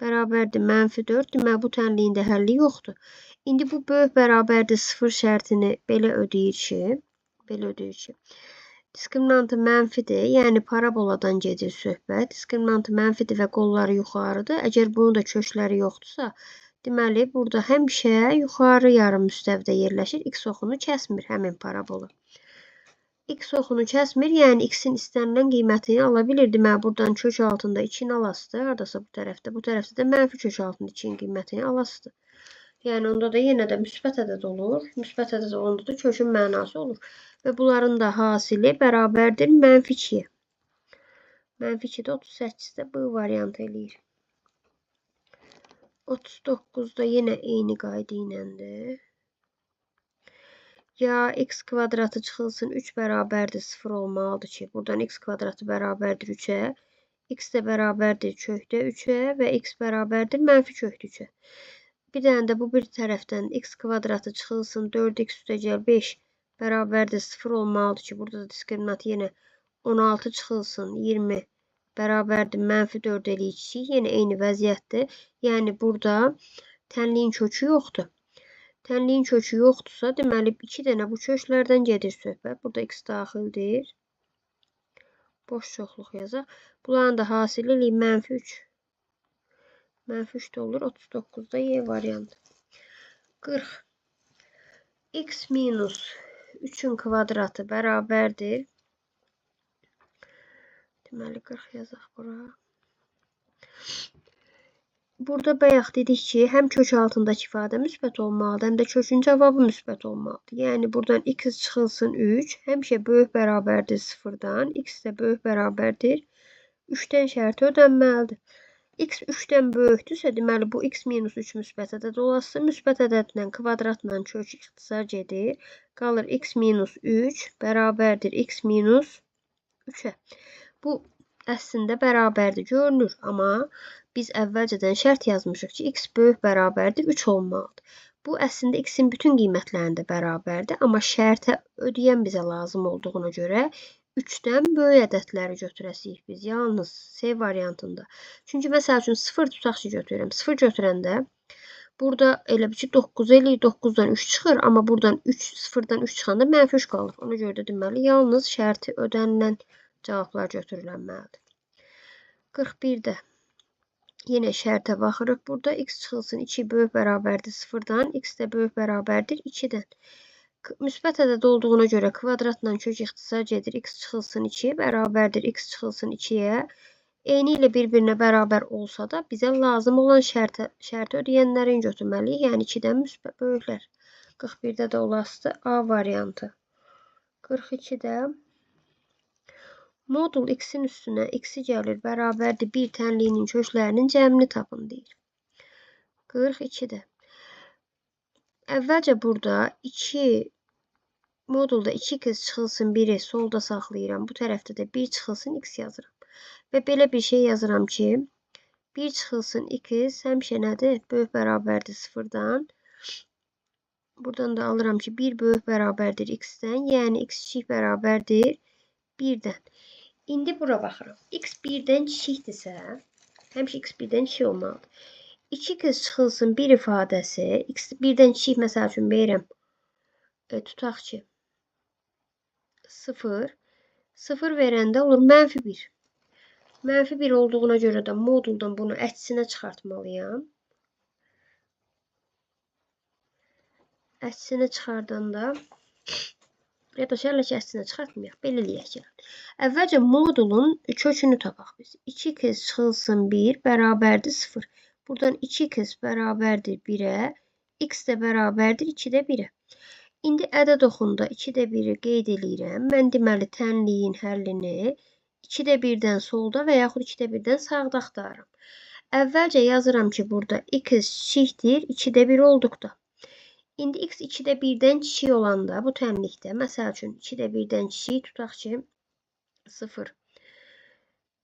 Bərabərdir mənfi 4. Deməli, bu tənliyin də həlli yoxdur. İndi bu böyük bərabərdir 0 şərtini belə ödəyir ki, Belə ödəyir ki. Diskriminantı mənfidir, yəni paraboladan gedir söhbət. Diskriminantı mənfidir və qolları yuxarıdır. Əgər bunun da kökləri yoxdursa, deməli burada həmişə yuxarı yarım müstəvidə yerləşir. X oxunu kəsmir həmin parabolu. X oxunu kəsmir, yəni X-in istənilən qiymətini ala bilir. Deməli buradan kök altında 2-ni alasıdır. Hardasa bu tərəfdə. Bu tərəfdə də mənfi kök altında 2-nin qiymətini alasıdır. Yəni onda da yenə də müsbət ədəd olur. Müsbət ədəd olanda da kökün mənası olur. Və bunların da hasili bərabərdir mənfi 2-yə. Mənfi 2-də 38-də B variantı eləyir. 39-da yenə eyni qayda iləndir. Ya x kvadratı çıxılsın 3 bərabərdir 0 olmalıdır ki, buradan x kvadratı bərabərdir 3-ə, x də bərabərdir kökdə 3-ə və x bərabərdir mənfi kökdə 3-ə. Bir dənə də bu bir tərəfdən x kvadratı çıxılsın 4x üstəgəl 5 bərabərdir 0 olmalıdır ki, burada da diskriminant yenə 16 çıxılsın 20 bərabərdir mənfi 4 eləyicisi, yenə eyni vəziyyətdir. Yəni burada tənliyin kökü yoxdur. Tənliyin kökü yoxdursa, deməli 2 dənə bu köklərdən gedir söhbət. Burada x daxildir. Boş çoxluq yazaq. Bunların da hasili mənfi 3. Mənfi 3 də olur. 39-da Y variantı. 40. X minus 3-ün kvadratı bərabərdir. Deməli 40 yazaq bura. Burada bayaq dedik ki, həm kök altındakı ifadə müsbət olmalıdır, həm də kökün cavabı müsbət olmalıdır. Yəni buradan x çıxılsın 3, həmişə böyük bərabərdir 0-dan, x də böyük bərabərdir 3-dən şərti ödənməlidir. X 3-dən böyükdürsə, deməli bu x minus 3 müsbət ədəd olası, müsbət ədədlə kvadratla kök ixtisar gedir. Qalır x minus 3 bərabərdir x minus 3-ə. Bu əslində bərabərdir görünür, amma biz əvvəlcədən şərt yazmışıq ki, x böyük bərabərdir 3 olmalıdır. Bu əslində x-in bütün qiymətlərində bərabərdir, amma şərtə ödəyən bizə lazım olduğuna görə 3-dən böyük ədədləri götürəsiyik biz, yalnız C variantında. Çünki məsəl üçün 0 tutaq ki götürürəm. 0 götürəndə burada elə bir ki 9 eləyir, 9-dan 3 çıxır, amma buradan 0-dan 3 çıxanda mənfi 3 qalır. Ona görə də deməli, yalnız şərti ödənilən cavablar götürülənməlidir. 41-də yenə şərtə baxırıq. Burada x çıxılsın 2 böyük bərabərdir 0-dan, x də böyük bərabərdir 2-dən. Müsbət ədəd olduğuna görə kvadratla kök ixtisar gedir. X çıxılsın 2 bərabərdir x çıxılsın 2-yə. Eyni ilə bir-birinə bərabər olsa da bizə lazım olan şərti ödəyənlərin götürməliyik. Yəni 2-dən müsbət böyüklər. 41-də də olasıdır A variantı. 42-də modul x-in üstünə x-i gəlir bərabərdir 1 tənliyinin köklərinin cəmini tapın deyir. 42-də. Əvvəlcə burada modulda 2 kız çıxılsın 1-i solda saxlayıram. Bu tərəfdə də 1 çıxılsın x yazıram. Və belə bir şey yazıram ki, 1 çıxılsın 2 həmişə nədir? Böyük bərabərdir 0-dan. Buradan da alıram ki, 1 böyük bərabərdir x-dən. Yəni x kiçik bərabərdir 1-dən. İndi bura baxıram. X 1-dən kiçikdirsə, həmişə x 1-dən kiçik olmalıdır. 2 kız çıxılsın 1 ifadəsi, x 1-dən kiçik məsəl üçün verirəm. Tutaq ki, 0. 0 verəndə olur mənfi 1. Mənfi 1 olduğuna görə də moduldan bunu əksinə çıxartmalıyam. Əksinə çıxardanda ya da şərlə ki, əksinə çıxartmayaq. Belə eləyək ki. Əvvəlcə modulun kökünü tapaq biz. 2 kız çıxılsın 1 bərabərdir 0. Buradan 2 kız bərabərdir 1-ə. X də bərabərdir 2-də 1-ə. İndi ədəd oxunda 2-də 1-i qeyd eləyirəm. Mən deməli tənliyin həllini 2-də 1-dən solda və yaxud 2-də 1-dən sağda axtarıram. Əvvəlcə yazıram ki, burada x kiçikdir 2-də 1 olduqda. İndi x 2-də 1-dən kiçik olanda bu tənlikdə, məsəl üçün 2-də 1-dən kiçik tutaq ki 0.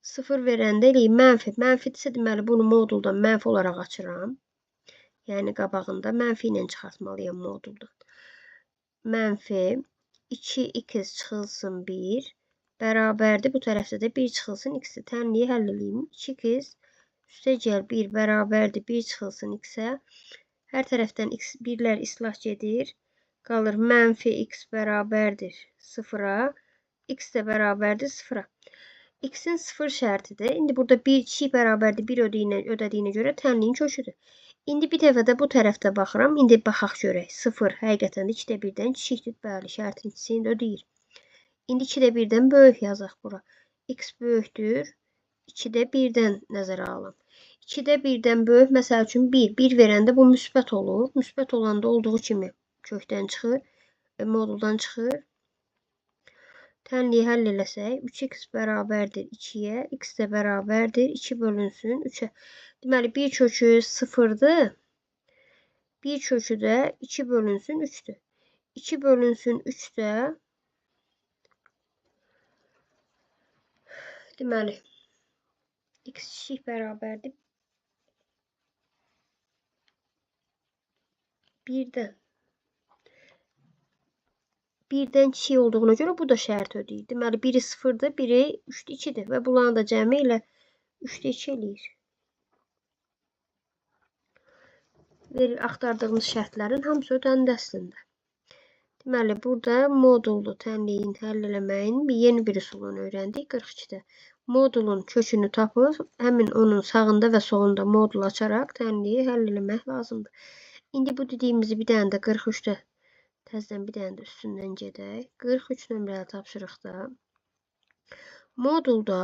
0 verəndə eləyim mənfi. Mənfidirsə deməli bunu moduldan mənfi olaraq açıram. Yəni qabağında mənfi ilə çıxartmalıyam moduldan. Mənfi 2x çıxılsın 1 bərabərdir. Bu tərəfdə də 1 çıxılsın x-i. Tənliyi həll eləyim. 2x üstəgəl 1 bərabərdir 1 çıxılsın x-ə. Hər tərəfdən x 1-lər islah gedir. Qalır mənfi x bərabərdir 0-a. X də bərabərdir 0-a. X-in 0 şərtidir. İndi burada 1 2 bərabərdir 1 ödədiyinə görə tənliyin köküdür. İndi bir dəfə də bu tərəfdə baxıram. İndi baxaq görək. 0 həqiqətən də 2-də 1-dən kiçikdir. Bəli, şərtin ikisini də ödəyir. İndi 2-də 1-dən böyük yazaq bura. X böyükdür 2-də 1-dən nəzərə alın. 2-də 1-dən böyük, məsəl üçün 1. 1 verəndə bu müsbət olur. Müsbət olanda olduğu kimi kökdən çıxır. Moduldan çıxır. Tənliyi həll eləsək, 3x bərabərdir 2-yə, x də bərabərdir 2 bölünsün 3-ə. Deməli, 1 kökü 0-dır. 1 kökü də 2 bölünsün 3-dür. 2 bölünsün 3-də deməli, x kiçik bərabərdir 1-dən. 1-dən kiçik olduğuna görə bu da şərt ödəyir. Deməli, biri 0-dır, biri 3-də 2-dir və bunların da cəmi ilə 3-də 2 eləyir. Axtardığımız şərtlərin hamısı ödəndi əslində. Deməli, burada modullu tənliyin həll eləməyin yeni bir üsulunu öyrəndik 42-də. Modulun kökünü tapıb, həmin onun sağında və solunda modul açaraq tənliyi həll eləmək lazımdır. İndi bu dediyimizi bir dənə də 43-də təzədən bir dənə də üstündən gedək. 43 nömrəli tapşırıqda modulda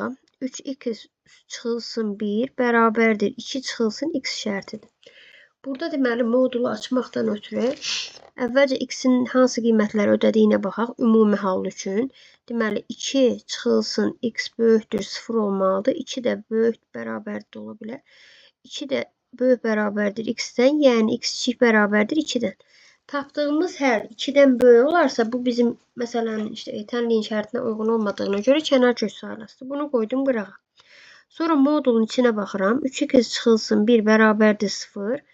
3x çıxılsın 1 bərabərdir 2 çıxılsın x şərtidir. Burada deməli modulu açmaqdan ötürü əvvəlcə x-in hansı qiymətləri ödədiyinə baxaq ümumi hal üçün. Deməli 2 çıxılsın x böyükdür 0 olmalıdır. 2 də böyük bərabərdir ola bilər. 2 də böyük bərabərdir x-dən, yəni x kiçik bərabərdir 2-dən. Tapdığımız hər 2-dən böyük olarsa bu bizim məsələn tənliyin şərtinə uyğun olmadığına görə kənar kök sayılır. Bunu qoydum qırağa. Sonra modulun içinə baxıram. 3x çıxılsın 1 bərabərdir 0.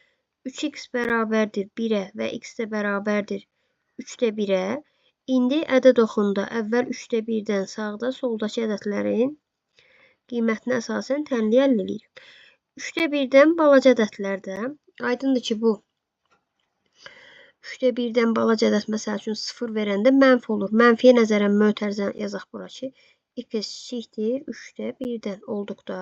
3x bərabərdir 1-ə və x də bərabərdir 3-də 1-ə. İndi ədəd oxunda əvvəl 3-də 1-dən sağda soldakı ədədlərin qiymətinə əsasən tənliyi əldə edirik. 3-də 1-dən balaca ədədlərdə aydındır ki bu 3-də 1-dən balaca ədəd məsəl üçün 0 verəndə mənfi olur. Mənfiyə nəzərən mötərizə yazaq bura ki, x kiçikdir 3-də 1-dən olduqda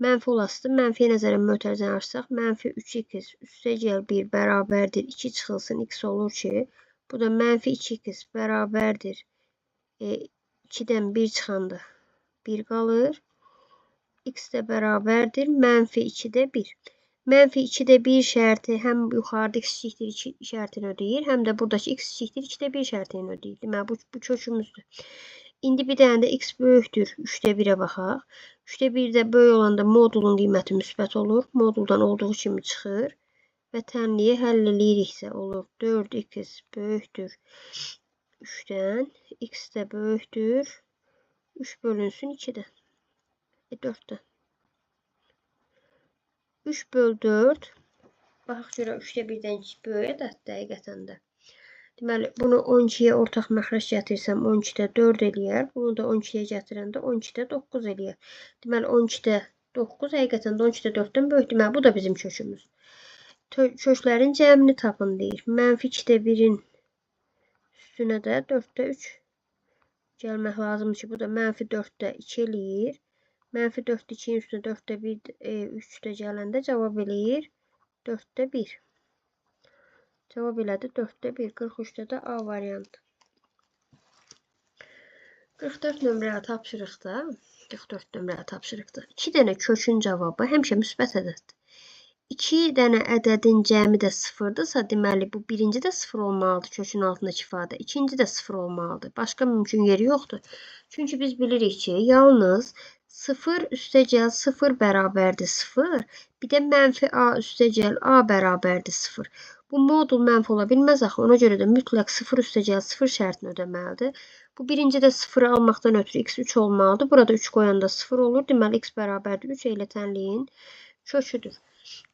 mənfi olasıdır. Mənfiyə nəzərən mötərizəni açsaq, mənfi 3x üstəgəl 1 bərabərdir 2 çıxılsın x olur ki, bu da mənfi 2x bərabərdir 2-dən 1 çıxanda 1 qalır. X də bərabərdir mənfi 2-də 1. Mənfi 2-də 1 şərti həm yuxarıda x kiçikdir 2 şərtini ödəyir, həm də buradakı x kiçikdir 2-də 1 şərtini ödəyir. Deməli, bu kökümüzdür. İndi bir dənə də x böyükdür 3-də 1-ə baxaq. 3-də 1-də böyük olanda modulun qiyməti müsbət olur. Moduldan olduğu kimi çıxır və tənliyi həll eləyiriksə olur 4x böyükdür 3-dən, x də böyükdür 3 bölünsün 2-dən. 4-dən. 3 böl 4. Baxaq görə 3-də 1-dən böyük ədəddir həqiqətən də. Deməli, bunu 12-yə ortaq məxrəc gətirsəm 12-də 4 eləyər. Bunu da 12-yə gətirəndə 12-də 9 eləyər. Deməli, 12-də 9 həqiqətən də 12-də 4-dən böyük. Deməli, bu da bizim kökümüz. Köklərin cəmini tapın deyir. Mənfi 2-də 1-in üstünə də 4-də 3 gəlmək lazımdır ki, bu da mənfi 4-də 2 eləyir. Mənfi 4-də 2-nin üstünə 4-də 1, 3-də gələndə cavab eləyir 4-də 1. Cavab elədi 4-də 1. 43-də də A variantı. 44 nömrəli tapşırıqda 2 dənə kökün cavabı həmişə müsbət ədəddir. 2 dənə ədədin cəmi də 0-dırsa, deməli bu birinci də 0 olmalıdır kökün altındakı ifadə. İkinci də 0 olmalıdır. Başqa mümkün yeri yoxdur. Çünki biz bilirik ki, yalnız 0 üstəgəl 0 bərabərdir 0. Bir də mənfi A üstəgəl A bərabərdir 0. Bu modul mənfi ola bilməz axı. Ona görə də mütləq 0 üstəgəl 0 şərtini ödəməlidir. Bu birinci də 0-ı almaqdan ötürü x 3 olmalıdır. Burada 3 qoyanda 0 olur. Deməli x bərabərdir 3 elə tənliyin köküdür.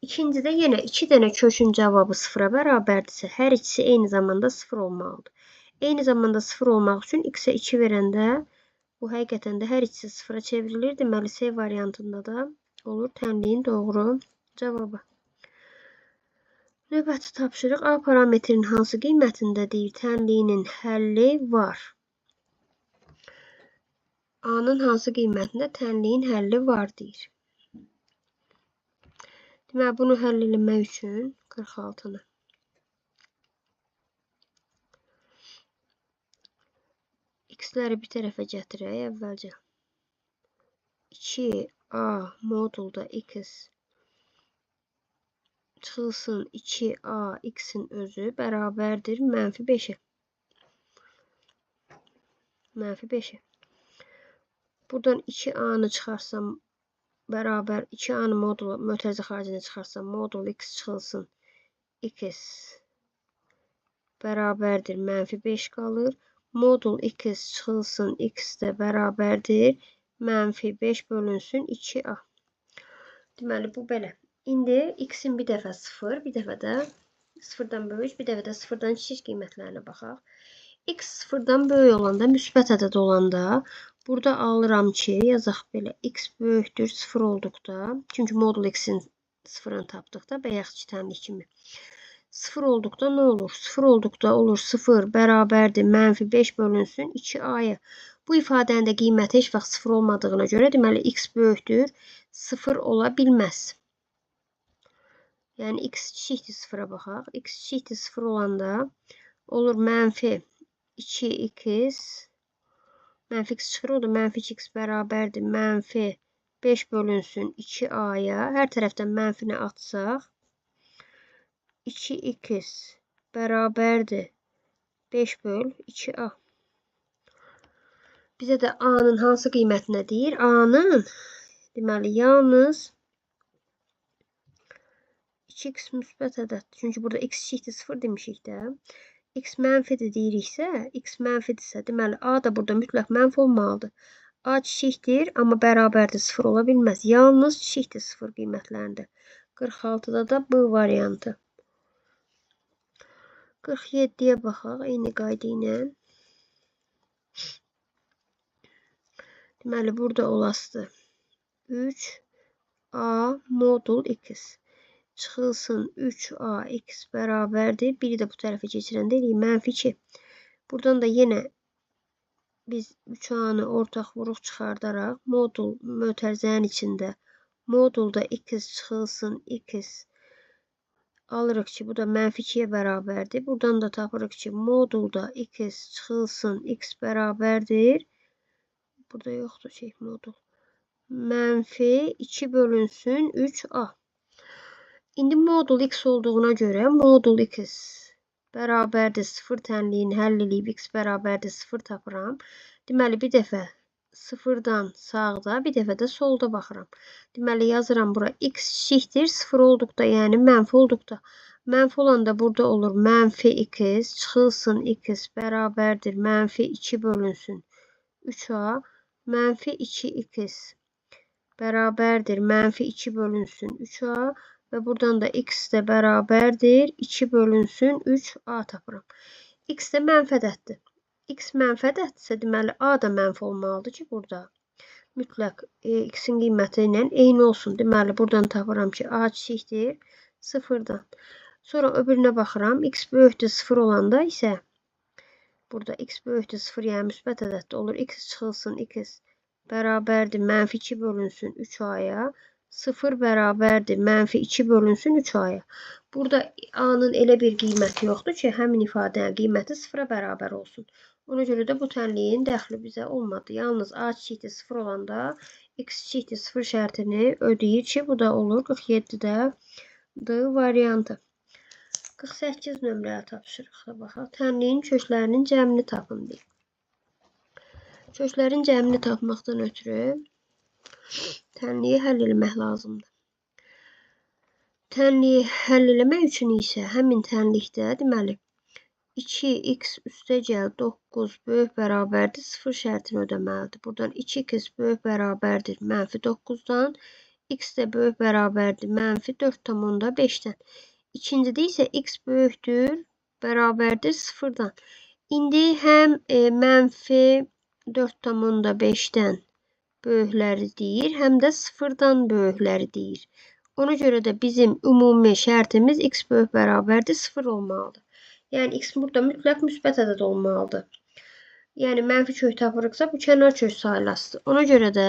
İkincidə yenə 2 dənə kökün cavabı 0-a bərabərdirsə, hər ikisi eyni zamanda 0 olmalıdır. Eyni zamanda 0 olmaq üçün x-ə 2 verəndə bu həqiqətən də hər ikisi 0-a çevrilir. Deməli C variantında da olur tənliyin doğru cavabı. Növbəti tapşırıq A parametrinin hansı qiymətində deyir? Tənliyinin həlli var. A-nın hansı qiymətində tənliyin həlli var deyir. Deməli, bunu həll etmək üçün 46-nı x-ləri bir tərəfə gətirək əvvəlcə. 2a modulda x çıxılsın 2a x-in özü bərabərdir -5-ə. -5-ə. Buradan 2a-nı çıxarsam bərabər 2a-nı modul mötərizə xaricinə çıxarsam modul x çıxılsın x bərabərdir -5 qalır. Modul x çıxılsın x də bərabərdir -5 bölünsün 2a. Deməli bu belə. İndi x-in bir dəfə 0, bir dəfə də 0-dan böyük, bir dəfə də 0-dan kiçik qiymətlərinə baxaq. X 0-dan böyük olanda, müsbət ədəd olanda burada alıram ki, yazaq belə x böyükdür 0 olduqda, çünki modul x-in 0-ını tapdıqda bayaqki tənlik kimi. 0 olduqda nə olur? 0 olduqda olur 0 bərabərdir -5 bölünsün 2a-ya. Bu ifadənin də qiyməti heç vaxt 0 olmadığına görə deməli x böyükdür 0 ola bilməz. Yəni x kiçikdir 0-a baxaq. X kiçikdir 0 olanda olur -2x -x çıxır, o da -2x bərabərdir -5 bölünsün 2a-ya. Hər tərəfdən mənfini atsaq 2x bərabərdir 5 böl 2a. Bizə də a-nın hansı qiymətinə deyir? A-nın deməli yalnız 2x müsbət ədəddir. Çünki burada x kiçikdir 0 demişik də. X mənfidir deyiriksə, x mənfidirsə, deməli a da burada mütləq mənfi olmalıdır. A kiçikdir, amma bərabərdir 0 ola bilməz. Yalnız kiçikdir 0 qiymətlərində. 46-da da B variantı. 47-yə baxaq, eyni qayda ilə. Deməli, burada olasıdır 3a modul x çıxılsın 3a x bərabərdir. Biri də bu tərəfə keçirəndə eləyik -2. Buradan da yenə biz 3a-nı ortaq vuruq çıxardaraq modul mötərizənin içində modulda x çıxılsın x alırıq ki, bu da -2-yə bərabərdir. Buradan da tapırıq ki, modulda x çıxılsın x bərabərdir. Burada yoxdur modul. -2 bölünsün 3a. İndi modul x olduğuna görə modul x bərabərdir 0 tənliyin həll edib x bərabərdir 0 tapıram. Deməli bir dəfə 0-dan sağda, bir dəfə də solda baxıram. Deməli yazıram bura x kiçikdir 0 olduqda, yəni mənfi olduqda. Mənfi olanda burada olur -x çıxılsın x bərabərdir -2 bölünsün 3a. -2x bərabərdir -2 bölünsün 3a. Və buradan da x də bərabərdir 2 bölünsün 3a tapıram. X də mənfi ədəddir. X mənfi ədəddirsə, deməli a da mənfi olmalıdır ki, burada mütləq x-in qiyməti ilə eyni olsun. Deməli buradan tapıram ki, a kiçikdir 0-dan. Sonra öbürünə baxıram. X böyükdür 0 olanda isə burada x böyükdür 0, yəni müsbət ədəddə olur. X çıxılsın x bərabərdir -2 bölünsün 3a-ya. 0 bərabərdir -2 bölünsün 3a-ya. Burada a-nın elə bir qiyməti yoxdur ki, həmin ifadənin qiyməti 0-a bərabər olsun. Ona görə də bu tənliyin dəxli bizə olmadı. Yalnız a kiçikdir 0 olanda x kiçikdir 0 şərtini ödəyir ki, bu da olur 47-də D variantı. 48 nömrəyə tapşırıqda baxaq. Tənliyin köklərinin cəmini tapın deyir. Köklərin cəmini tapmaqdan ötürü tənliyi həll etmək lazımdır. Tənliyi həll etmək üçün isə həmin tənlikdə deməli 2x üstəgəl 9 böyük bərabərdir 0 şərtini ödəməlidir. Buradan 2x böyük bərabərdir -9-dan, x də böyük bərabərdir -4,5-dən. İkincidə isə x böyükdür bərabərdir 0-dan. İndi həm -4,5-dən böyükləri deyir, həm də 0-dan böyükləri deyir. Ona göre de bizim ümumi şərtimiz x böyük bərabərdir 0 olmalıdır. Yəni x burada mütləq müsbət ədəd olmalıdır. Yəni mənfi kök tapırıqsa bu kənar kök sayılasıdır. Ona görə də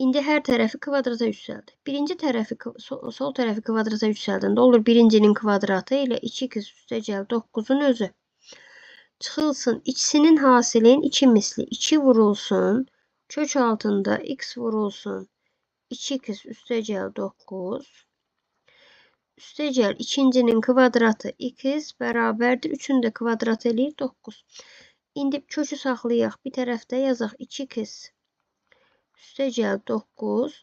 indi hər tərəfi kvadrata yüksəldi. Birinci tərəfi sol tərəfi kvadrata yüksəldəndə olur birincinin kvadratı ilə 2x üstəgəl 9'un özü. Çıxılsın ikisinin hasilin 2 misli 2 vurulsun. Kök altında x vurulsun 2x üstəgəl 9. Üstəgəl ikincinin kvadratı x bərabərdir 3'ün də kvadratı eləyir 9. İndi kökü saxlayaq. Bir tərəfdə yazaq 2x üstəgəl 9.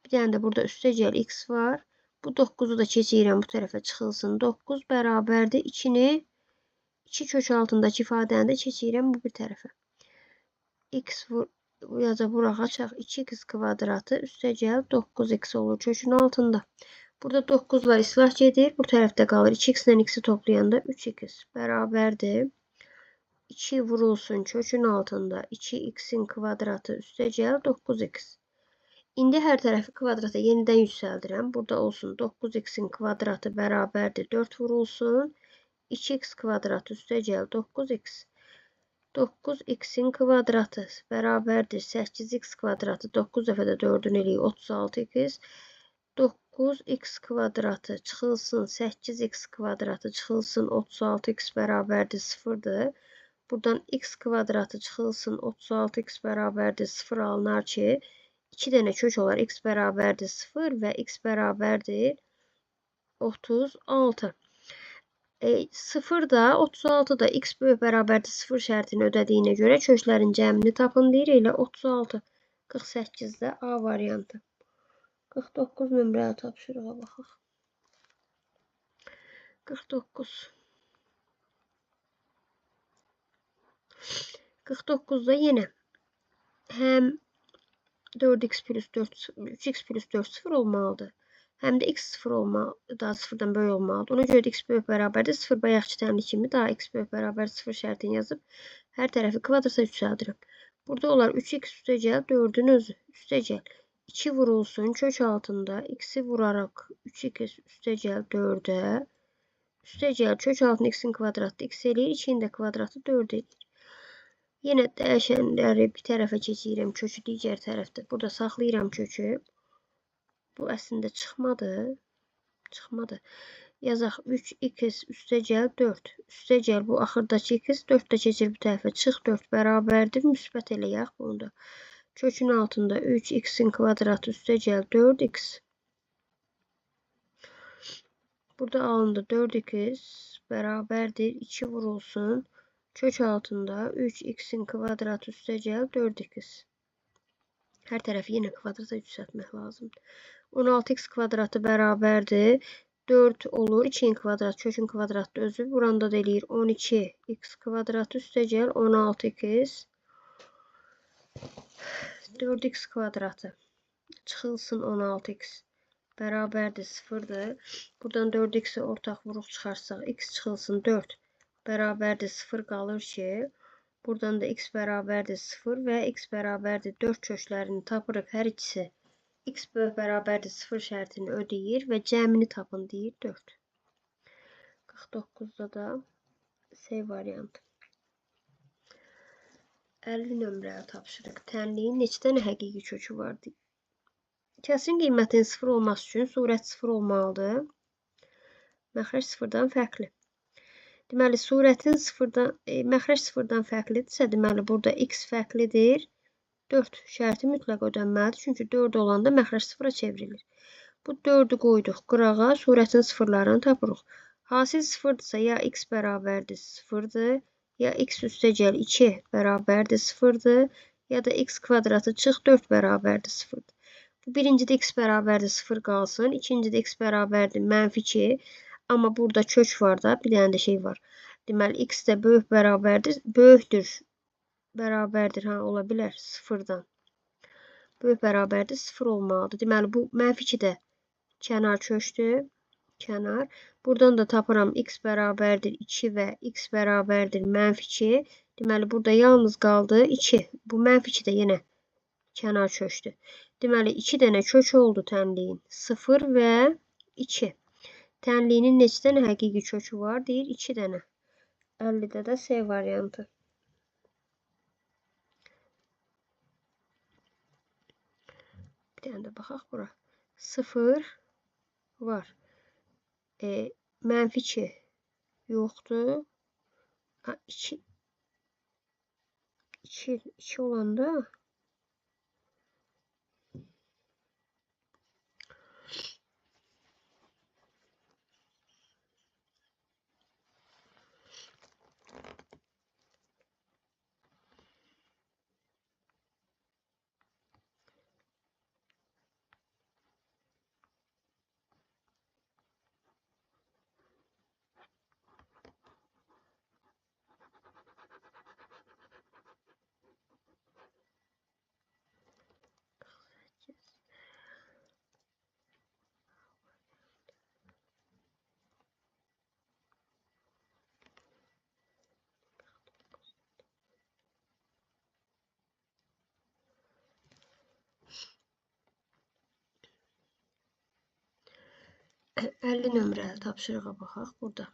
Bir dənə də burada üstəgəl x var. Bu 9'u da keçirirəm bu tərəfə çıxılsın. 9 bərabərdir 2'ni 2 kök altındakı ifadəni də keçirirəm bu bir tərəfə. X yazaq buraq açaq 2x kvadratı üstəgəl 9x olur kökün altında. Burada 9'lar islah gedir. Bu tərəfdə qalır. 2x ilə x'i toplayanda 3x bərabərdir. 2 vurulsun kökün altında 2x'in kvadratı üstəgəl 9x. İndi hər tərəfi kvadrata yenidən yüksəldirəm. Burada olsun 9x'in kvadratı bərabərdir 4 vurulsun 2x kvadratı üstəgəl 9x. 9x'in kvadratı bərabərdir 8x kvadratı 9 dəfə də 4'ün eləyir 36x. 9x kvadratı çıxılsın 8x kvadratı çıxılsın 36x bərabərdir 0'dır. Buradan x kvadratı çıxılsın 36x bərabərdir 0 alınar ki 2 dənə kök olar x bərabərdir 0 və x bərabərdir 36. 0 da 36 da x böyük bərabərdir 0 şərtini ödədiyinə görə köklərin cəmini tapın deyir. Elə 36 48'də A variantı. 49 nömrəyə tapşırığa baxaq. 49. 49'da yine hem 4x plus 4 3x plus 4 0 olmalıdır. Hem de x 0 olmalı, daha 0'dan böyük olmalıdır. Ona göre de x böyük bərabərdir 0 bayaqçı təmli kimi daha x böyük bərabər 0 şərtini yazıb hər tərəfi kvadrata yüksəldirəm. Burada olar 3x üstəgəl 4'ün özü üstəgəl 2 vurulsun kök altında x'i vuraraq 3x üstəgəl 4'ə üstəgəl kök altında x'in kvadratı x eləyir 2'nin də kvadratı 4 eləyir. Yine dəyişənləri bir tərəfə keçirirəm kökü digər tərəfdə. Burada saxlayıram kökü. Bu əslində çıxmadı. Çıxmadı. Yazaq 3x üstəgəl 4. Üstəgəl bu axırdakı x 4 də keçir bu tərəfə. Çıx 4 bərabərdir. Müsbət eləyək bunu da. Kökün altında 3x'in kvadratı üstəgəl 4x. Burada alındı 4x bərabərdir 2 vurulsun. Kök altında 3x'in kvadratı üstəgəl 4x. Hər tərəfi yenə kvadrata yüksəltmək lazımdır. 16x kvadratı bərabərdir 4 olur. 2'nin kvadratı kökün kvadratı özü. Buranda da eləyir 12x kvadratı üstəgəl 16x. 4x kvadratı çıxılsın 16x bərabərdir 0'dır. Buradan 4x'i ortaq vuruq çıxarsaq x çıxılsın 4 bərabərdir 0 qalır ki, buradan da x bərabərdir 0 və x bərabərdir 4 köklərini tapırıq. Hər ikisi x böyük bərabərdir 0 şərtini ödəyir və cəmini tapın deyir 4. 49'da da C variantı. 50 nömrəyə tapşırıq. Tənliyin neçə dənə həqiqi kökü vardır? Kəsin qiymətin 0 olması üçün surət 0 olmalıdır. Məxrəc 0'dan fərqli. Deməli, surətin məxrəc 0'dan fərqlidirsə, deməli, burada x fərqlidir. 4 şərti mütləq ödənməlidir. Çünki 4 olanda məxrəc 0'a çevrilir. Bu 4'ü qoyduq qırağa, surətin sıfırlarını tapırıq. Hasil 0'dırsa ya x bərabərdir 0'dır, ya x üstəgəl 2 bərabərdir 0'dır, ya da x kvadratı çıx 4 bərabərdir 0'dır. Bu birincidə x bərabərdir 0 qalsın. İkincidə x bərabərdir -2. Amma burada kök var da, bir dənə də şey var. Deməli, x də böyük bərabərdir, böyükdür, bərabərdir, ola bilər 0'dan. Böyük bərabərdir 0 olmalıdır. Deməli, bu -2 də kənar kökdür, kənar. Buradan da tapıram x bərabərdir 2 və x bərabərdir -2. Deməli, burada yalnız qaldı 2. Bu -2 də yenə kənar kökdür. Deməli 2 dənə kök oldu tənliyin. 0 və 2. Tənliyinin neçə dənə həqiqi kökü var? Deyir 2 dənə. 50-də də C variantı. Bir dənə də baxaq bura. 0 var. Mənfi 2 yoxdur. 2 olanda əlli nömrəli tapşırığa baxaq burada.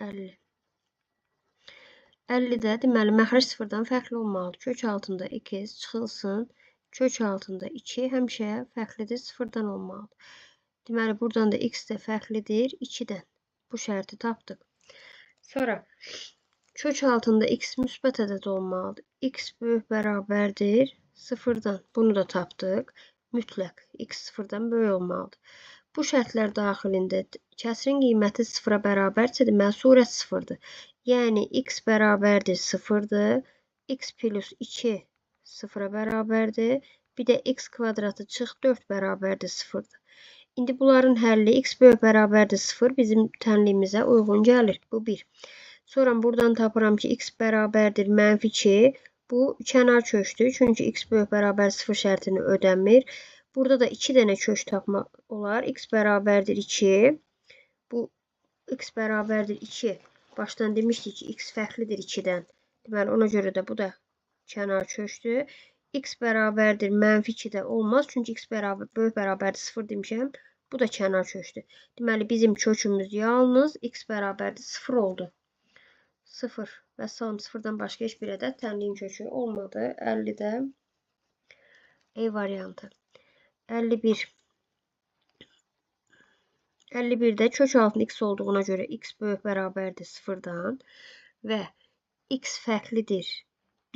50. 50-də deməli məxrəc sıfırdan fərqli olmalıdır. Kök altında x çıxılsın. Kök altında 2 həmişə fərqlidir, sıfırdan olmalıdır. Deməli buradan da x də fərqlidir 2-dən. Bu şərti tapdıq. Sonra kök altında x müsbət ədəd olmalıdır. X böyük bərabərdir 0-dan. Bunu da tapdıq. Mütləq x 0-dan böyük olmalıdır. Bu şərtlər daxilində kəsrin qiyməti 0-a bərabərsə, deməli surət 0-dır. Yəni x bərabərdir 0-dır. X plus 2 0-a bərabərdir. Bir də x kvadratı çıx 4 bərabərdir 0-dır. İndi bunların həlli x böyük bərabərdir 0 bizim tənliyimizə uyğun gəlir. Bu 1. Sonra buradan tapıram ki x bərabərdir mənfi 2. Bu kənar kökdür. Çünki x böyük bərabər 0 şərtini ödəmir. Burada da 2 dənə kök tapmaq olar. X bərabərdir 2. Bu x bərabərdir 2. Başdan demişdik ki x fərqlidir 2-dən. Deməli ona görə də bu da kənar kökdür. X bərabərdir mənfi 2 də olmaz. Çünki x böyük bərabərdir 0 demişəm. Bu da kənar kökdür. Deməli bizim kökümüz yalnız x bərabərdir 0 oldu. 0 və salam 0-dan başqa heç bir ədəd tənliyin kökü olmadı. 50-də E variantı. 51. 51-də kök altında x olduğuna görə x böyük bərabərdir 0-dan və x fərqlidir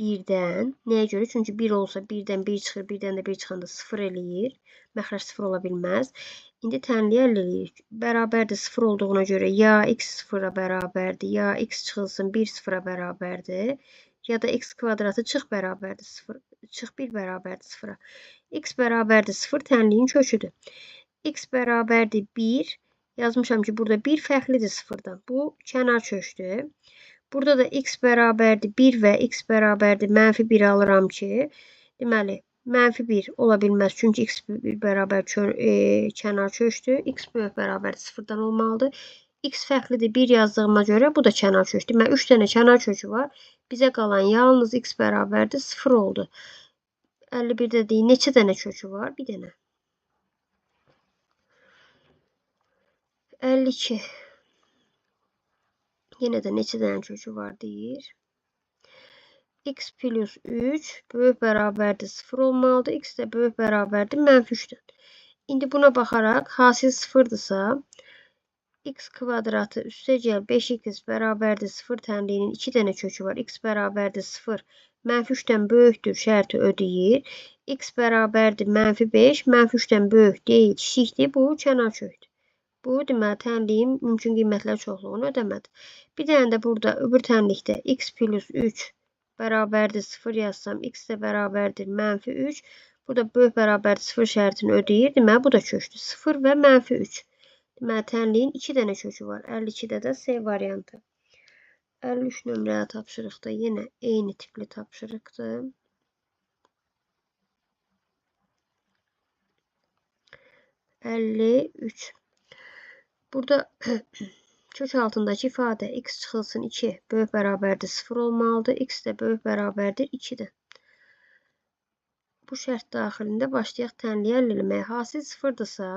1-dən. Nəyə görə? Çünki 1 olsa 1-dən 1 çıxır, 1-dən də 1 çıxanda 0 eləyir. Məxrəc 0 ola bilməz. İndi tənliyi əldə edirik. Bərabərdir 0 olduğuna görə ya x 0-a bərabərdir, ya x çıxılsın 1 0-a bərabərdir, ya da x kvadratı çıx bərabərdir 0, çıx 1 bərabərdir 0-a. X bərabərdir 0 tənliyin köküdür. X bərabərdir 1. Yazmışam ki, burada 1 fərqlidir 0-dan. Bu kənar kökdür. Burada da x bərabərdir 1 və x bərabərdir mənfi 1 alıram ki, deməli, mənfi 1 ola bilməz. Çünki x bərabər kənar kökdür. X böyük bərabərdir 0-dan olmalıdır. X fərqlidir 1 yazdığıma görə bu da kənar kökdür. Deməli, 3 dənə kənar kökü var. Bizə qalan yalnız x bərabərdir 0 oldu. 51-də deyil, neçə dənə kökü var? Bir dənə. 52. Yenə də neçə dənə kökü var deyir. X plus 3 böyük bərabərdir 0 olmalıdır. X də böyük bərabərdir mənfi 3-dən. İndi buna baxaraq hasil 0-dırsa, x kvadratı üstəgəl 5x bərabərdir 0 tənliyinin 2 dənə kökü var. X bərabərdir 0, mənfi 3-dən böyükdür şərti ödəyir. X bərabərdir mənfi 5, mənfi 3-dən böyük deyil, kiçikdir. Bu kənar kökdür. Bu deməli tənliyin mümkün qiymətlər çoxluğunu ödəmədi. Bir dənə də burada öbür tənlikdə x plus 3 bərabərdir 0 yazsam, x də bərabərdir mənfi 3. Burada böyük bərabərdir 0 şərtini ödəyir. Deməli bu da kökdür. 0 və mənfi 3. Deməli tənliyin 2 dənə kökü var. 52-də də C variantı. 53 nömrəli tapşırıqda yenə eyni tipli tapşırıqdır. Burada Kök altındakı ifadə x çıxılsın 2 böyük bərabərdir 0 olmalıdır. X də böyük bərabərdir 2-dən. Bu şərt daxilində başlayaq tənliyi həll eləməyə. Hasil 0-dırsa,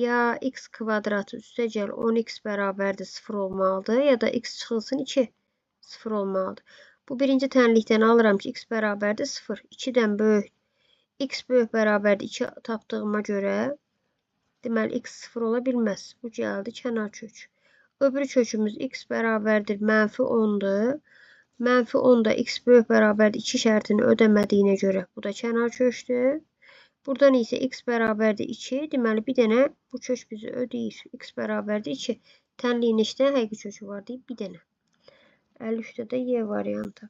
ya x kvadratı üstəgəl 10x bərabərdir 0 olmalıdır, ya da x çıxılsın 2 0 olmalıdır. Bu birinci tənlikdən alıram ki, x bərabərdir 0. 2-dən böyük. X böyük bərabərdir 2 tapdığıma görə, deməli x 0 ola bilməz. Bu gəldi kənar kök. Öbürü kökümüz x bərabərdir -10'dur. -10'da x böyük bərabərdir 2 şərtini ödəmədiyinə görə bu da kənar kökdür. Buradan isə x bərabərdir 2. Deməli bir dənə bu kök bizi ödəyir. X bərabərdir 2. Tənliyin neçə dənə həqiqi kökü var deyib bir dənə. 53'də də Y variantı.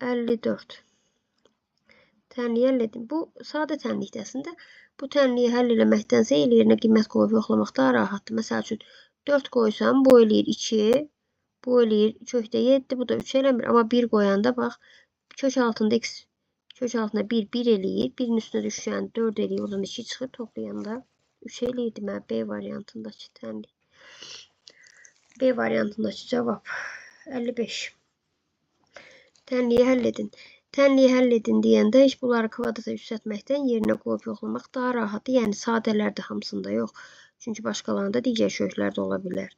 54. Tənliyi həll edin. Bu sadə tənlikdir əslində. Bu tənliyi həll eləməkdənsə el yerinə qiymət qoyub yoxlamaq daha rahatdır. Məsəl üçün 4 qoysam bu eləyir 2. Bu eləyir kökdə 7. Bu da 3 eləmir. Amma 1 qoyanda bax kök altında x kök altında 1 1 eləyir. 1'in üstünə düşən 4 eləyir. Oradan 2 çıxır. Toplayanda 3 eləyir. Deməli B variantındakı tənlik. B variantındakı cavab 55. Tənliyi həll edin. Tənliyi həll edin deyəndə heç bunları kvadrata yüksəltməkdən yerinə qoyub yoxlamaq daha rahatdır. Yəni sadələrdə hamısında yox. Çünki başqalarında digər köklər də ola bilər.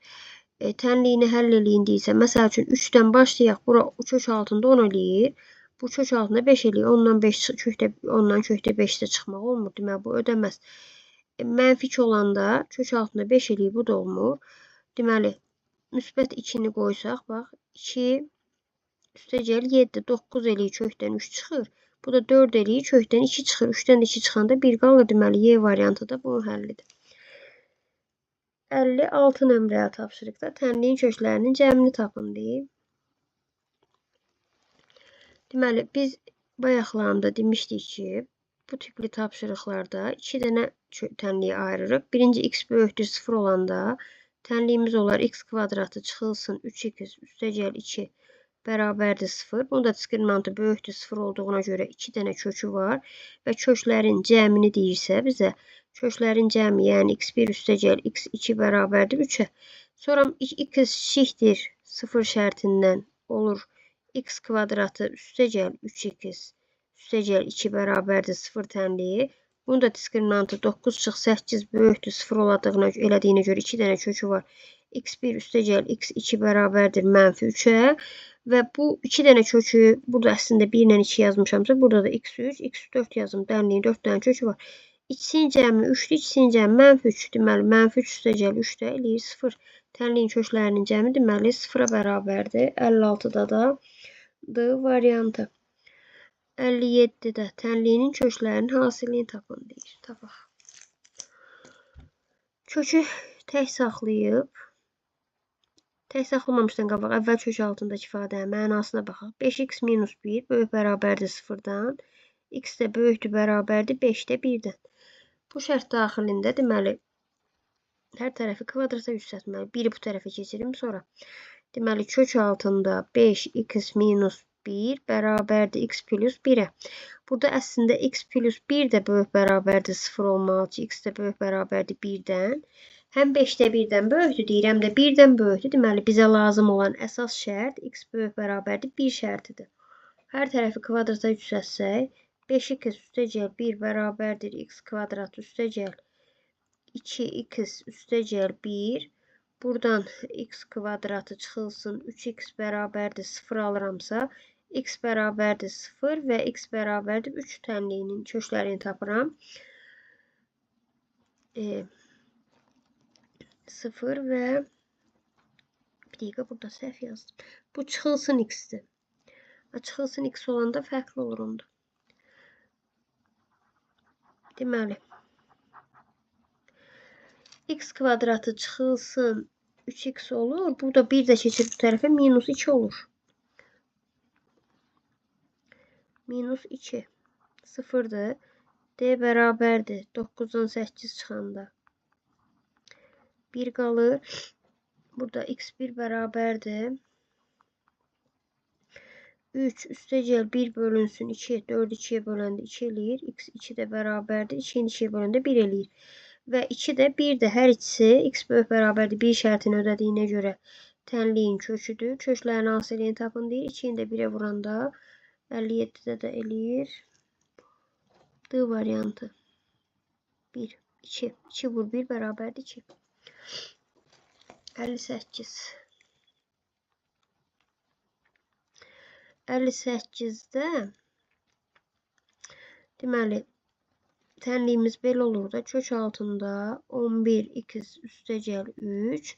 Tənliyini həll eləyin deyirsə, məsəl üçün 3-dən başlayaq. Bura kök altında 10 eləyir. Bu kök altında 5 eləyir. Ondan 5 kökdə 10'dan kökdə 5 də çıxmaq olmur. Deməli bu ödəməz. Mənfi 2 olanda kök altında 5 eləyir. Bu da olmur. Deməli müsbət 2'ni qoysaq, bax 2 üstəgəl 7 9 eləyir kökdən 3 çıxır. Bu da 4 eləyir kökdən 2 çıxır. 3'dən 2 çıxanda 1 qalır. Deməli Y variantı da bunun həllidir. 56 nömrəli tapşırıqda tənliyin köklərinin cəmini tapın deyib. Deməli biz bayaqlarında demişdik ki, bu tipli tapşırıqlarda 2 dənə tənliyi ayırırıq. Birinci x böyükdür 0 olanda tənliyimiz olar x kvadratı çıxılsın 3x üstəgəl 2 bərabərdir 0. Bunun da diskriminantı böyükdür 0 olduğuna görə 2 dənə kökü var və köklərin cəmini deyirsə bizə köklərin cəmi, yəni x1 üstəgəl x2 bərabərdir 3'ə. Sonra x şikdir 0 şərtindən olur x kvadratı üstəgəl 3x üstəgəl 2 bərabərdir 0 tənliyi. Bunun da diskriminantı 9 çıx 8 böyükdür 0 elədiyinə görə 2 dənə kökü var. x1 üstəgəl x2 bərabərdir -3'ə. Və bu 2 dənə kökü, burada əslində 1 ilə 2 yazmışamsa, burada da x3, x4 yazım. Dənliyin 4 dənə kökü var. İkisinin cəmi 3'dür, ikisinin cəmi -3. Deməli, -3 üstəgəl 3 də eləyir 0. Tənliyin köklərinin cəmi deməli 0'a bərabərdir. 56'da da D variantı. 57'də tənliyinin köklərinin hasilini tapın deyir. Tapaq. Kökü tək saxlayıb, tək saxlamamışdan qabaq əvvəl kök altındakı ifadənin mənasına baxaq. 5x minus 1 böyük bərabərdir 0'dan. X də böyükdür bərabərdir 5'də 1'dən. Bu şərt daxilində deməli hər tərəfi kvadrata yüksəltməli. 1'i bu tərəfə keçirim sonra. Deməli kök altında 5x minus 1 bərabərdir x plus 1'ə. Burada əslində x plus 1 də böyük bərabərdir 0 olmalı ki, x də böyük bərabərdir 1'dən. Həm 5'də 1'dən böyükdür deyir, həm də 1'dən böyükdür. Deməli bizə lazım olan əsas şərt x böyük bərabərdir 1 şərtidir. Hər tərəfi kvadrata yüksəltsək, 5x üstəgəl 1 bərabərdir x kvadrat üstəgəl 2x üstəgəl 1. Buradan x kvadratı çıxılsın 3x bərabərdir 0 alıramsa, x bərabərdir 0 və x bərabərdir 3 tənliyinin köklərini tapıram. 0 və bir dəqiqə burada səhv yazdım. Bu çıxılsın x'dir. Çıxılsın x olanda fərqli olur onda. Deməli x kvadratı çıxılsın 3x olur. Burada 1 də keçir bu tərəfə minus 2 olur. Minus 2 0'dır. D bərabərdir 9'dan 8 çıxanda 1 qalır. Burada x1 bərabərdir 3 üstəgəl 1 bölünsün 2. 4 2'ye böləndə 2 eləyir. X2 də bərabərdir. 2'nin 2'ye böləndə 1 eləyir. və 2 də 1 də hər ikisi x böyük bərabərdir 1 şərtini ödədiyinə görə tənliyin köküdür. Köklərin hasilini tapın deyir. 2-ni də 1'ə vuranda 57'də də eləyir. D variantı. 1, 2. 2 vur 1 bərabərdir 2. 58. 58'də deməli tənliyimiz belə olur da kök altında 11x üstəgəl 3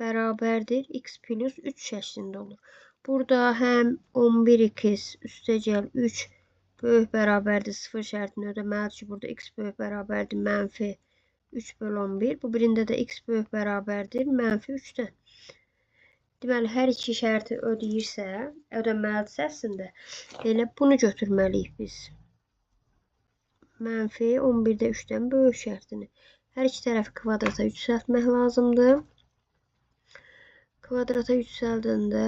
bərabərdir x plus 3 şəklində olur. Burada həm 11x üstəgəl 3 böyük bərabərdir 0 şərtini ödəməlidir ki, burada x böyük bərabərdir mənfi 3 bölü 11. Bu birində də x böyük bərabərdir mənfi 3'dən. Deməli, hər iki şərti ödəyirsə, ödəməlidirsə əslində elə bunu götürməliyik biz. Mənfi 11'də 3'dən böyük şərtini. Hər iki tərəfi kvadrata yüksəltmək lazımdır. Kvadrata yüksəldəndə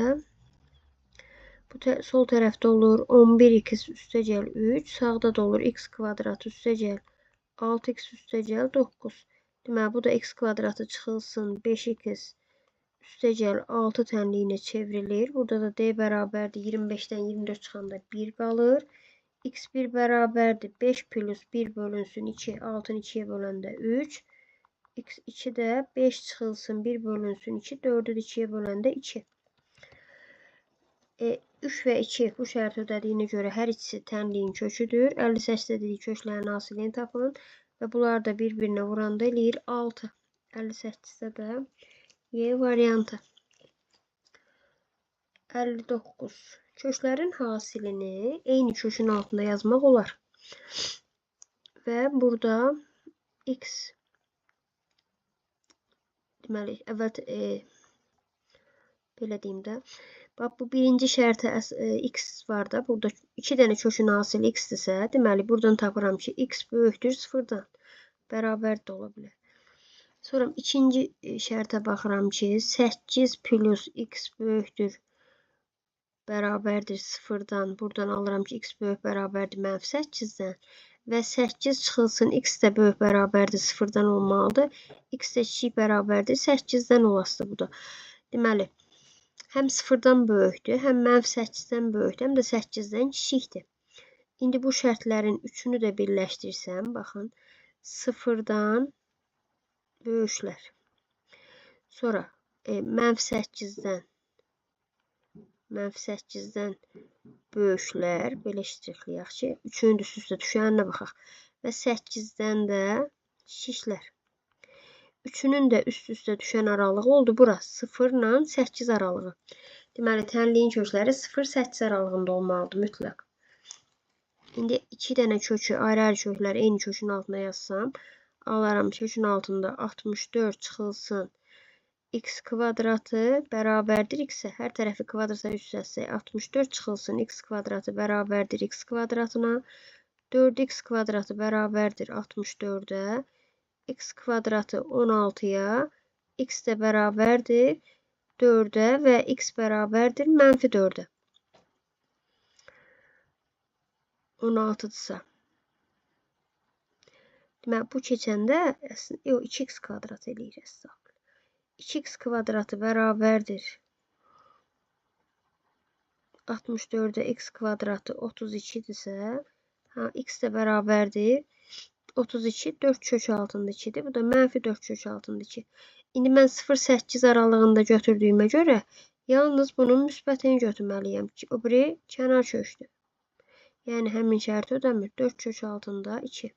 bu sol tərəfdə olur 11x üstəgəl 3, sağda da olur x kvadrat üstəgəl 6x üstəgəl 9. Deməli, bu da x kvadratı çıxılsın 5x üstəgəl 6 tənliyinə çevrilir. Burada da d bərabərdir 25'dən 24 çıxanda 1 qalır. x1 bərabərdir 5 plus 1 bölünsün 2, 6'nı 2'yə böləndə 3. x2 də 5 çıxılsın 1 bölünsün 2, 4'ü 2'yə böləndə 2. 3 və 2 bu şərti ödədiyinə görə hər ikisi tənliyin köküdür. 58'də dedik köklərin hasilini tapın və bunlar da bir-birinə vuranda eləyir 6. 58'də də Y variantı. 59. Köklərin hasilini eyni kökün altında yazmaq olar. Və burada x deməli əvvəl belə deyim də. Bax, bu birinci şərtə x var da. Burada 2 dənə kökün hasili x-dirsə, deməli, buradan tapıram ki, x böyükdür 0'dan. Bərabər də ola bilər. Sonra ikinci şərtə baxıram ki, 8 plus x böyükdür bərabərdir 0'dan. Buradan alıram ki, x böyük bərabərdir mənfi 8'dən. Və 8 çıxılsın x də böyük bərabərdir 0'dan olmalıdır. X də kiçik bərabərdir 8'dən olasıdır bu da. Deməli, həm 0'dan böyükdür, həm mənfi 8'dən böyükdür, həm də 8'dən kiçikdir. İndi bu şərtlərin üçünü də birləşdirsəm, baxın, 0'dan böyüklər. Sonra mənfi 8'dən böyüklər, belə ştrikləyək ki, üçünün də üst-üstə düşəninə baxaq. Və 8'dən də kiçiklər. Üçünün də üst-üstə düşən aralığı oldu bura. 0 ilə 8 aralığı. Deməli, tənliyin kökləri 0-8 aralığında olmalıdır mütləq. İndi 2 dənə kökü, ayrı-ayrı kökləri eyni kökün altına yazsam, alaram kökün altında 64 çıxılsın x kvadratı bərabərdir x-ə. Hər tərəfi kvadrata yüksəltsək 64 çıxılsın x kvadratı bərabərdir x kvadratına. 4x kvadratı bərabərdir 64'ə. X kvadratı 16'ya, x də bərabərdir 4'ə və x bərabərdir mənfi 4'ə. 16'dırsa. Deməli, bu keçəndə 2x kvadrat eləyir əslində. 2x kvadratı bərabərdir 64'ə x kvadratı 32'dirsə, x də bərabərdir 32, 4 kök altında 2'dir. Bu da mənfi 4 kök altında 2. İndi mən 0-8 aralığında götürdüyümə görə yalnız bunun müsbətini götürməliyəm ki, o biri kənar kökdür. Yəni həmin şərti ödəmir. 4 kök altında 2.